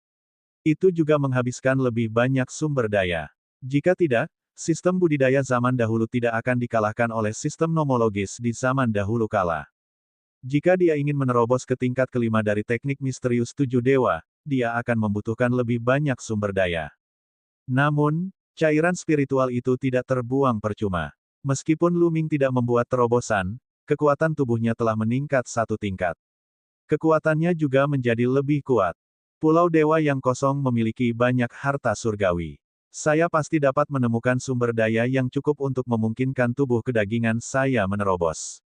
Itu juga menghabiskan lebih banyak sumber daya. Jika tidak, sistem budidaya zaman dahulu tidak akan dikalahkan oleh sistem nomologis di zaman dahulu kala. Jika dia ingin menerobos ke tingkat kelima dari teknik misterius 7 dewa, dia akan membutuhkan lebih banyak sumber daya. Namun, cairan spiritual itu tidak terbuang percuma. Meskipun Lu Ming tidak membuat terobosan, kekuatan tubuhnya telah meningkat satu tingkat. Kekuatannya juga menjadi lebih kuat. Pulau Dewa yang kosong memiliki banyak harta surgawi. Saya pasti dapat menemukan sumber daya yang cukup untuk memungkinkan tubuh kedagingan saya menerobos.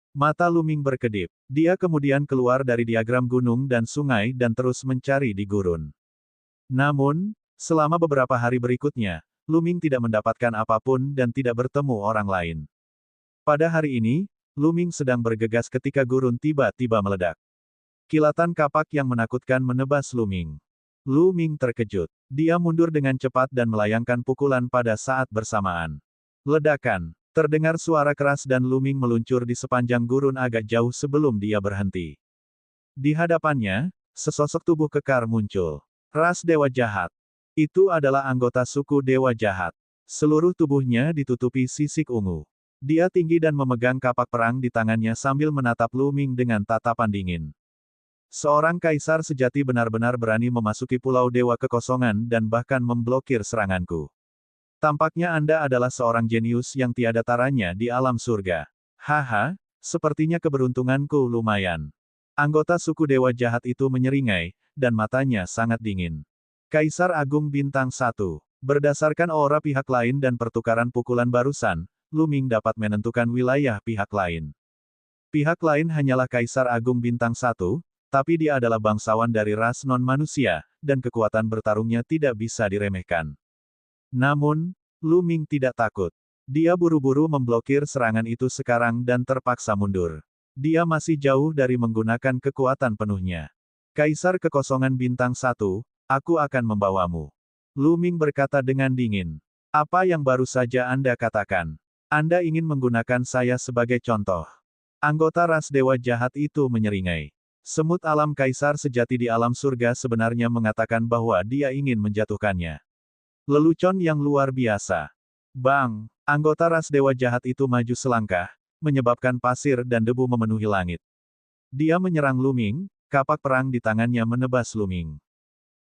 Mata Lu Ming berkedip. Dia kemudian keluar dari diagram gunung dan sungai dan terus mencari di gurun. Namun, selama beberapa hari berikutnya, Lu Ming tidak mendapatkan apapun dan tidak bertemu orang lain. Pada hari ini, Lu Ming sedang bergegas ketika gurun tiba-tiba meledak. Kilatan kapak yang menakutkan menebas Lu Ming. Lu Ming terkejut. Dia mundur dengan cepat dan melayangkan pukulan pada saat bersamaan. Ledakan. Terdengar suara keras dan Lu Ming meluncur di sepanjang gurun agak jauh sebelum dia berhenti. Di hadapannya, sesosok tubuh kekar muncul. Ras Dewa Jahat. Itu adalah anggota suku Dewa Jahat. Seluruh tubuhnya ditutupi sisik ungu. Dia tinggi dan memegang kapak perang di tangannya sambil menatap Lu Ming dengan tatapan dingin. Seorang kaisar sejati benar-benar berani memasuki Pulau Dewa Kekosongan dan bahkan memblokir seranganku. Tampaknya Anda adalah seorang jenius yang tiada taranya di alam surga. Haha, sepertinya keberuntunganku lumayan. Anggota suku Dewa Jahat itu menyeringai, dan matanya sangat dingin. Kaisar Agung Bintang 1. Berdasarkan aura pihak lain dan pertukaran pukulan barusan, Lu Ming dapat menentukan wilayah pihak lain. Pihak lain hanyalah Kaisar Agung Bintang 1, tapi dia adalah bangsawan dari ras non-manusia, dan kekuatan bertarungnya tidak bisa diremehkan. Namun, Lu Ming tidak takut. Dia buru-buru memblokir serangan itu sekarang dan terpaksa mundur. Dia masih jauh dari menggunakan kekuatan penuhnya. Kaisar Kekosongan Bintang 1, aku akan membawamu. Lu Ming berkata dengan dingin. Apa yang baru saja Anda katakan? Anda ingin menggunakan saya sebagai contoh. Anggota ras Dewa Jahat itu menyeringai. Semut alam kaisar sejati di alam surga sebenarnya mengatakan bahwa dia ingin menjatuhkannya. Lelucon yang luar biasa. Bang! Anggota ras dewa jahat itu maju selangkah, menyebabkan pasir dan debu memenuhi langit. Dia menyerang Luming, kapak perang di tangannya menebas Luming.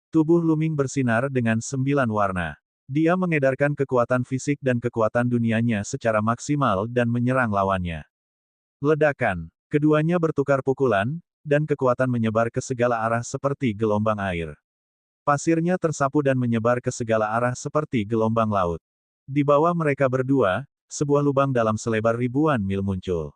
Tubuh Luming bersinar dengan 9 warna. Dia mengedarkan kekuatan fisik dan kekuatan dunianya secara maksimal dan menyerang lawannya. Ledakan. Keduanya bertukar pukulan, dan kekuatan menyebar ke segala arah seperti gelombang air. Pasirnya tersapu dan menyebar ke segala arah seperti gelombang laut. Di bawah mereka berdua, sebuah lubang dalam selebar ribuan mil muncul.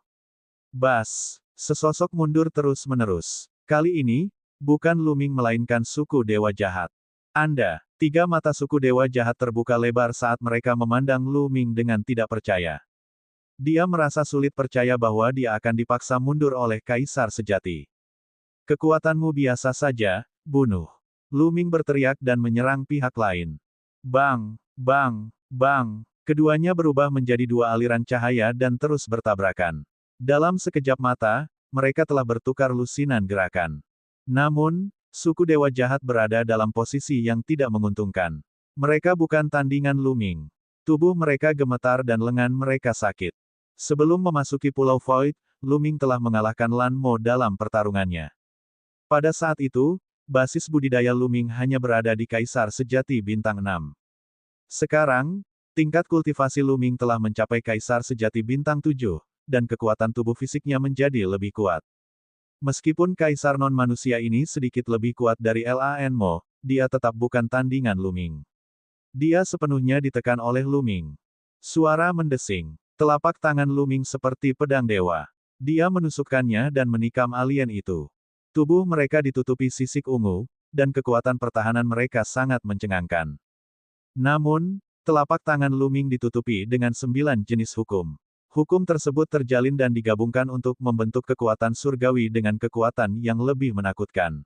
Bas! Sesosok mundur terus-menerus. Kali ini, bukan Luming melainkan suku dewa jahat. Anda, 3 mata suku dewa jahat terbuka lebar saat mereka memandang Luming dengan tidak percaya. Dia merasa sulit percaya bahwa dia akan dipaksa mundur oleh kaisar sejati. Kekuatanmu biasa saja, bunuh. Luming berteriak dan menyerang pihak lain. Bang! Bang! Bang! Keduanya berubah menjadi 2 aliran cahaya dan terus bertabrakan. Dalam sekejap mata, mereka telah bertukar lusinan gerakan. Namun, suku dewa jahat berada dalam posisi yang tidak menguntungkan. Mereka bukan tandingan Luming. Tubuh mereka gemetar dan lengan mereka sakit. Sebelum memasuki Pulau Void, Luming telah mengalahkan Lan Mo dalam pertarungannya. Pada saat itu, basis budidaya Luming hanya berada di Kaisar Sejati Bintang 6. Sekarang, tingkat kultivasi Luming telah mencapai Kaisar Sejati Bintang 7, dan kekuatan tubuh fisiknya menjadi lebih kuat. Meskipun Kaisar non-manusia ini sedikit lebih kuat dari Lan Mo, dia tetap bukan tandingan Luming. Dia sepenuhnya ditekan oleh Luming. Suara mendesing. Telapak tangan Luming seperti pedang dewa. Dia menusukkannya dan menikam alien itu. Tubuh mereka ditutupi sisik ungu, dan kekuatan pertahanan mereka sangat mencengangkan. Namun, telapak tangan Luming ditutupi dengan 9 jenis hukum. Hukum tersebut terjalin dan digabungkan untuk membentuk kekuatan surgawi dengan kekuatan yang lebih menakutkan.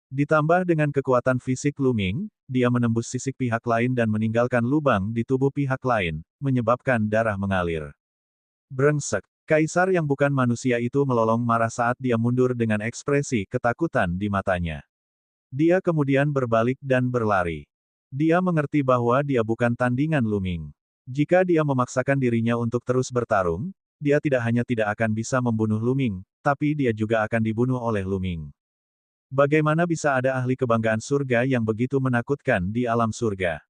Ditambah dengan kekuatan fisik Luming, dia menembus sisik pihak lain dan meninggalkan lubang di tubuh pihak lain, menyebabkan darah mengalir. Brengsek! Kaisar yang bukan manusia itu melolong marah saat dia mundur dengan ekspresi ketakutan di matanya. Dia kemudian berbalik dan berlari. Dia mengerti bahwa dia bukan tandingan Luming. Jika dia memaksakan dirinya untuk terus bertarung, dia tidak hanya tidak akan bisa membunuh Luming, tapi dia juga akan dibunuh oleh Luming. Bagaimana bisa ada ahli kebanggaan surga yang begitu menakutkan di alam surga?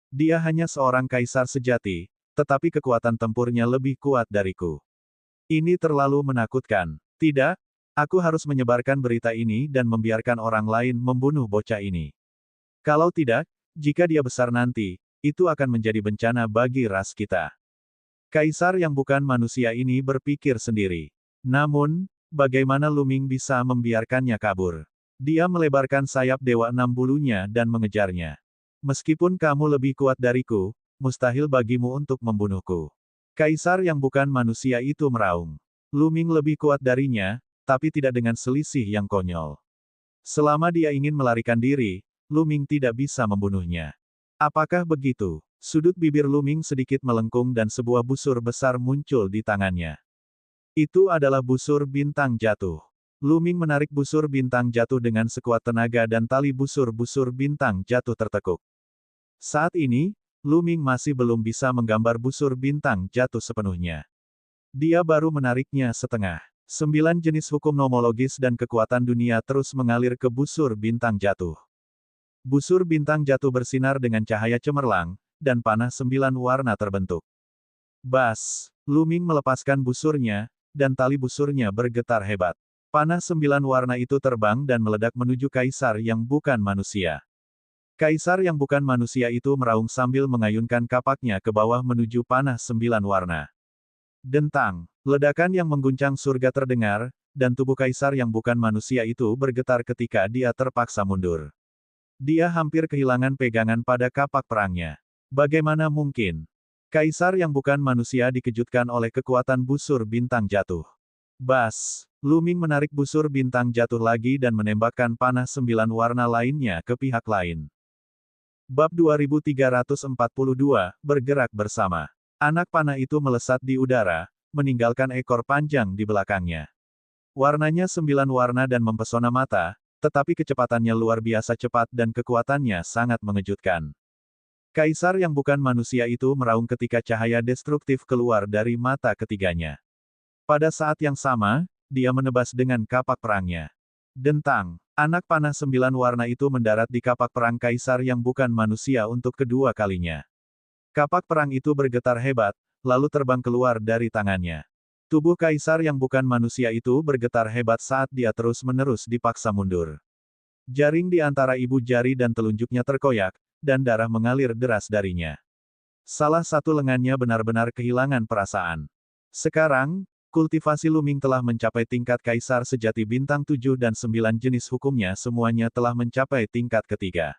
Dia hanya seorang kaisar sejati, tetapi kekuatan tempurnya lebih kuat dariku. Ini terlalu menakutkan. Tidak, aku harus menyebarkan berita ini dan membiarkan orang lain membunuh bocah ini. Kalau tidak, jika dia besar nanti, itu akan menjadi bencana bagi ras kita. Kaisar yang bukan manusia ini berpikir sendiri. Namun, bagaimana Luming bisa membiarkannya kabur? Dia melebarkan sayap Dewa 6 bulunya dan mengejarnya. Meskipun kamu lebih kuat dariku, mustahil bagimu untuk membunuhku. Kaisar yang bukan manusia itu meraung. Luming lebih kuat darinya, tapi tidak dengan selisih yang konyol. Selama dia ingin melarikan diri, Luming tidak bisa membunuhnya. Apakah begitu? Sudut bibir Luming sedikit melengkung dan sebuah busur besar muncul di tangannya. Itu adalah busur bintang jatuh. Luming menarik busur bintang jatuh dengan sekuat tenaga dan tali busur-busur bintang jatuh tertekuk. Saat ini, Luming masih belum bisa menggambar busur bintang jatuh sepenuhnya. Dia baru menariknya setengah. 9 jenis hukum nomologis dan kekuatan dunia terus mengalir ke busur bintang jatuh. Busur bintang jatuh bersinar dengan cahaya cemerlang, dan panah 9 warna terbentuk. Bas! Luming melepaskan busurnya, dan tali busurnya bergetar hebat. Panah 9 warna itu terbang dan meledak menuju kaisar yang bukan manusia. Kaisar yang bukan manusia itu meraung sambil mengayunkan kapaknya ke bawah menuju panah 9 warna. Dentang! Ledakan yang mengguncang surga terdengar, dan tubuh kaisar yang bukan manusia itu bergetar ketika dia terpaksa mundur. Dia hampir kehilangan pegangan pada kapak perangnya. Bagaimana mungkin? Kaisar yang bukan manusia dikejutkan oleh kekuatan busur bintang jatuh. Bas! Luming menarik busur bintang jatuh lagi dan menembakkan panah 9 warna lainnya ke pihak lain. Bab 2342, Bergerak Bersama. Anak panah itu melesat di udara, meninggalkan ekor panjang di belakangnya. Warnanya 9 warna dan mempesona mata, tetapi kecepatannya luar biasa cepat dan kekuatannya sangat mengejutkan. Kaisar yang bukan manusia itu meraung ketika cahaya destruktif keluar dari mata ketiganya. Pada saat yang sama, dia menebas dengan kapak perangnya. Dentang, anak panah 9 warna itu mendarat di kapak perang kaisar yang bukan manusia untuk kedua kalinya. Kapak perang itu bergetar hebat, lalu terbang keluar dari tangannya. Tubuh kaisar yang bukan manusia itu bergetar hebat saat dia terus-menerus dipaksa mundur. Jaring di antara ibu jari dan telunjuknya terkoyak, dan darah mengalir deras darinya. Salah satu lengannya benar-benar kehilangan perasaan. Sekarang, kultivasi Luming telah mencapai tingkat kaisar sejati bintang 7 dan 9 jenis hukumnya semuanya telah mencapai tingkat ketiga.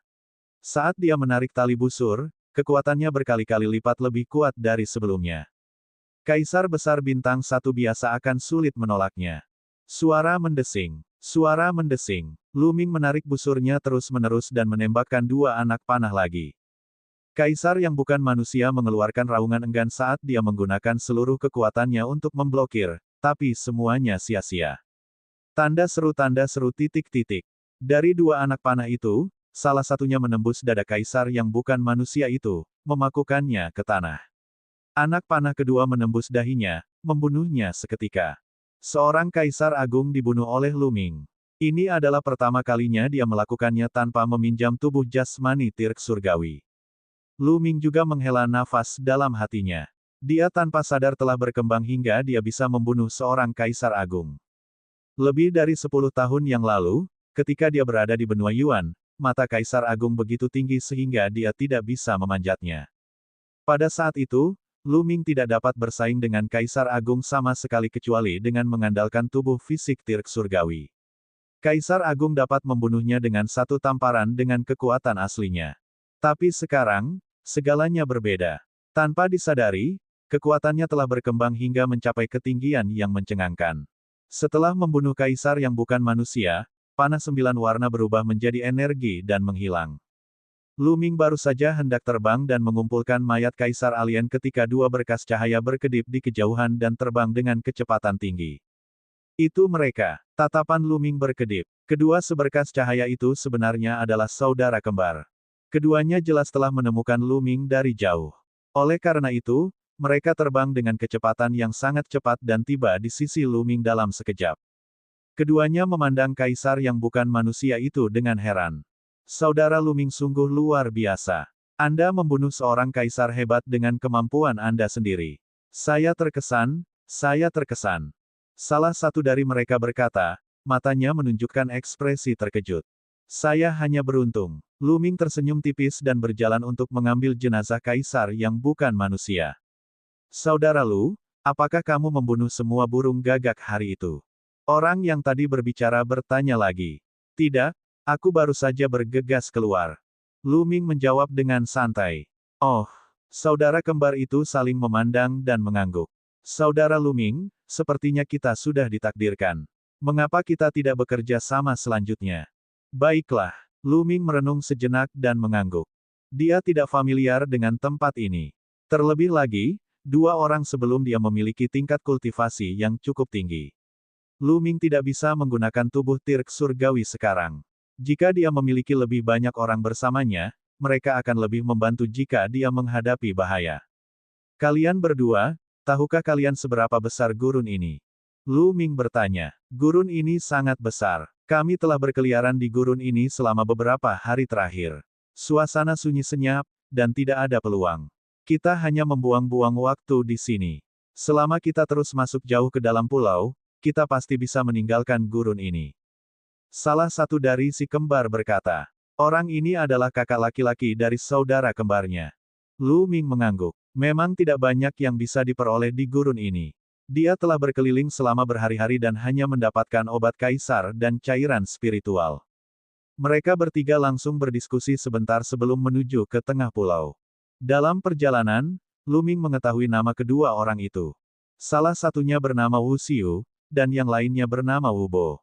Saat dia menarik tali busur, kekuatannya berkali-kali lipat lebih kuat dari sebelumnya. Kaisar besar bintang 1 biasa akan sulit menolaknya. Suara mendesing. Suara mendesing. Luming menarik busurnya terus-menerus dan menembakkan 2 anak panah lagi. Kaisar yang bukan manusia mengeluarkan raungan enggan saat dia menggunakan seluruh kekuatannya untuk memblokir, tapi semuanya sia-sia. Tanda seru titik-titik. Dari 2 anak panah itu, salah satunya menembus dada kaisar yang bukan manusia itu, memakukannya ke tanah. Anak panah kedua menembus dahinya, membunuhnya seketika. Seorang kaisar agung dibunuh oleh Luming. Ini adalah pertama kalinya dia melakukannya tanpa meminjam tubuh jasmani Tirk surgawi. Luming juga menghela nafas dalam hatinya. Dia tanpa sadar telah berkembang hingga dia bisa membunuh seorang kaisar agung. Lebih dari 10 tahun yang lalu, ketika dia berada di benua Yuan, mata kaisar agung begitu tinggi sehingga dia tidak bisa memanjatnya. Pada saat itu, Luming tidak dapat bersaing dengan kaisar agung sama sekali kecuali dengan mengandalkan tubuh fisik Tirk surgawi. Kaisar agung dapat membunuhnya dengan satu tamparan dengan kekuatan aslinya. Tapi sekarang, segalanya berbeda. Tanpa disadari, kekuatannya telah berkembang hingga mencapai ketinggian yang mencengangkan. Setelah membunuh kaisar yang bukan manusia, panah 9 warna berubah menjadi energi dan menghilang. Luming baru saja hendak terbang dan mengumpulkan mayat kaisar alien ketika 2 berkas cahaya berkedip di kejauhan dan terbang dengan kecepatan tinggi. Itu mereka. Tatapan Luming berkedip. Kedua seberkas cahaya itu sebenarnya adalah saudara kembar. Keduanya jelas telah menemukan Luming dari jauh. Oleh karena itu, mereka terbang dengan kecepatan yang sangat cepat dan tiba di sisi Luming dalam sekejap. Keduanya memandang kaisar yang bukan manusia itu dengan heran. Saudara Luming sungguh luar biasa. Anda membunuh seorang kaisar hebat dengan kemampuan Anda sendiri. Saya terkesan, saya terkesan. Salah satu dari mereka berkata, matanya menunjukkan ekspresi terkejut. Saya hanya beruntung. Luming tersenyum tipis dan berjalan untuk mengambil jenazah kaisar yang bukan manusia. Saudara Lu, apakah kamu membunuh semua burung gagak hari itu? Orang yang tadi berbicara bertanya lagi. Tidak, aku baru saja bergegas keluar. Luming menjawab dengan santai. Oh, saudara kembar itu saling memandang dan mengangguk. Saudara Luming, sepertinya kita sudah ditakdirkan. Mengapa kita tidak bekerja sama selanjutnya? Baiklah, Luming merenung sejenak dan mengangguk. Dia tidak familiar dengan tempat ini. Terlebih lagi, 2 orang sebelum dia memiliki tingkat kultivasi yang cukup tinggi. Luming tidak bisa menggunakan tubuh Tirk surgawi sekarang. Jika dia memiliki lebih banyak orang bersamanya, mereka akan lebih membantu jika dia menghadapi bahaya. Kalian berdua, tahukah kalian seberapa besar gurun ini? Luming bertanya. Gurun ini sangat besar. Kami telah berkeliaran di gurun ini selama beberapa hari terakhir. Suasana sunyi senyap, dan tidak ada peluang. Kita hanya membuang-buang waktu di sini. Selama kita terus masuk jauh ke dalam pulau, kita pasti bisa meninggalkan gurun ini. Salah satu dari si kembar berkata. Orang ini adalah kakak laki-laki dari saudara kembarnya. Luming mengangguk. Memang tidak banyak yang bisa diperoleh di gurun ini. Dia telah berkeliling selama berhari-hari dan hanya mendapatkan obat kaisar dan cairan spiritual. Mereka bertiga langsung berdiskusi sebentar sebelum menuju ke tengah pulau. Dalam perjalanan, Luming mengetahui nama kedua orang itu. Salah satunya bernama Wu Xiu, dan yang lainnya bernama Wu Bo.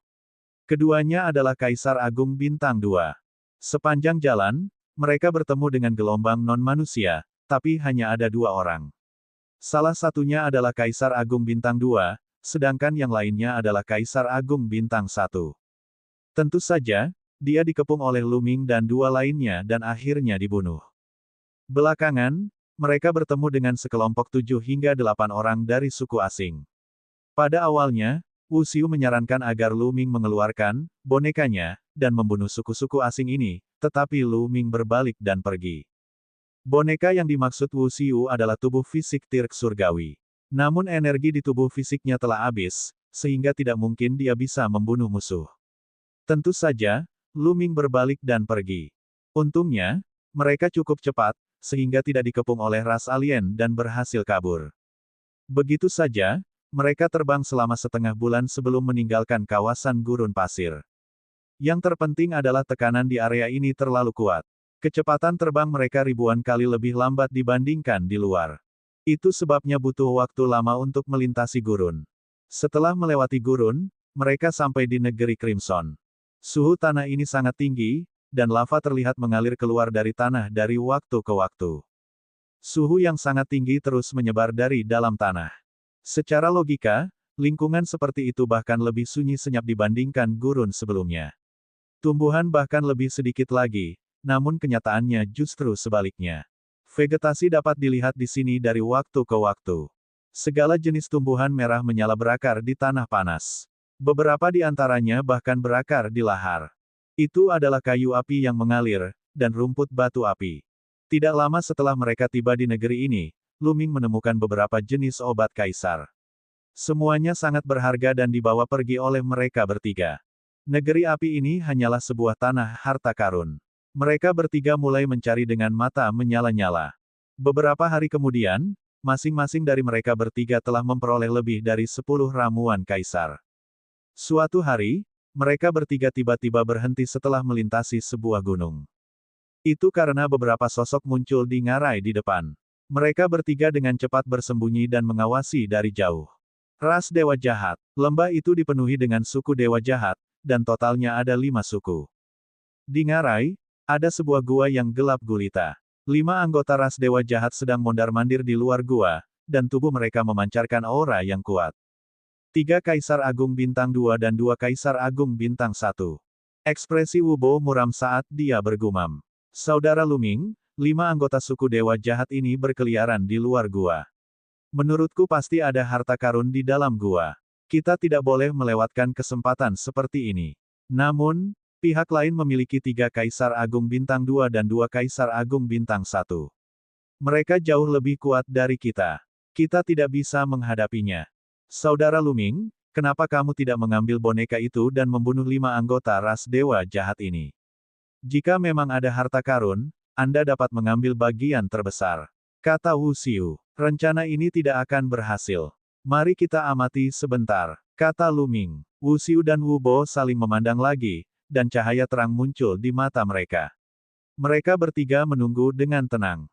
Keduanya adalah Kaisar Agung Bintang 2. Sepanjang jalan, mereka bertemu dengan gelombang non-manusia, tapi hanya ada 2 orang. Salah satunya adalah Kaisar Agung Bintang 2, sedangkan yang lainnya adalah Kaisar Agung Bintang 1. Tentu saja, dia dikepung oleh Luming dan 2 lainnya dan akhirnya dibunuh. Belakangan, mereka bertemu dengan sekelompok 7 hingga 8 orang dari suku asing. Pada awalnya, Wu Xiu menyarankan agar Lu Ming mengeluarkan bonekanya dan membunuh suku-suku asing ini, tetapi Lu Ming berbalik dan pergi. Boneka yang dimaksud Wu Xiu adalah tubuh fisik Tirk Surgawi. Namun energi di tubuh fisiknya telah habis, sehingga tidak mungkin dia bisa membunuh musuh. Tentu saja, Lu Ming berbalik dan pergi. Untungnya, mereka cukup cepat, sehingga tidak dikepung oleh ras alien dan berhasil kabur. Begitu saja, mereka terbang selama setengah bulan sebelum meninggalkan kawasan gurun pasir. Yang terpenting adalah tekanan di area ini terlalu kuat. Kecepatan terbang mereka ribuan kali lebih lambat dibandingkan di luar. Itu sebabnya butuh waktu lama untuk melintasi gurun. Setelah melewati gurun, mereka sampai di negeri Crimson. Suhu tanah ini sangat tinggi, dan lava terlihat mengalir keluar dari tanah dari waktu ke waktu. Suhu yang sangat tinggi terus menyebar dari dalam tanah. Secara logika, lingkungan seperti itu bahkan lebih sunyi senyap dibandingkan gurun sebelumnya. Tumbuhan bahkan lebih sedikit lagi, namun kenyataannya justru sebaliknya. Vegetasi dapat dilihat di sini dari waktu ke waktu. Segala jenis tumbuhan merah menyala berakar di tanah panas. Beberapa di antaranya bahkan berakar di lahar. Itu adalah kayu api yang mengalir, dan rumput batu api. Tidak lama setelah mereka tiba di negeri ini, Lu Ming menemukan beberapa jenis obat kaisar. Semuanya sangat berharga dan dibawa pergi oleh mereka bertiga. Negeri api ini hanyalah sebuah tanah harta karun. Mereka bertiga mulai mencari dengan mata menyala-nyala. Beberapa hari kemudian, masing-masing dari mereka bertiga telah memperoleh lebih dari 10 ramuan kaisar. Suatu hari, mereka bertiga tiba-tiba berhenti setelah melintasi sebuah gunung. Itu karena beberapa sosok muncul di ngarai di depan. Mereka bertiga dengan cepat bersembunyi dan mengawasi dari jauh. Ras dewa jahat. Lembah itu dipenuhi dengan suku dewa jahat, dan totalnya ada 5 suku. Di ngarai, ada sebuah gua yang gelap gulita. 5 anggota ras dewa jahat sedang mondar-mandir di luar gua, dan tubuh mereka memancarkan aura yang kuat. 3 Kaisar Agung Bintang 2 dan 2 Kaisar Agung Bintang 1. Ekspresi Wu Bo muram saat dia bergumam. Saudara Lu Ming, 5 anggota suku dewa jahat ini berkeliaran di luar gua. Menurutku pasti ada harta karun di dalam gua. Kita tidak boleh melewatkan kesempatan seperti ini. Namun, pihak lain memiliki 3 Kaisar Agung Bintang 2 dan 2 Kaisar Agung Bintang 1. Mereka jauh lebih kuat dari kita. Kita tidak bisa menghadapinya. Saudara Lu Ming, kenapa kamu tidak mengambil boneka itu dan membunuh 5 anggota ras dewa jahat ini? Jika memang ada harta karun, Anda dapat mengambil bagian terbesar. Kata Wu Xiu. Rencana ini tidak akan berhasil. Mari kita amati sebentar. Kata Lu Ming. Wu Xiu dan Wu Bo saling memandang lagi, dan cahaya terang muncul di mata mereka. Mereka bertiga menunggu dengan tenang.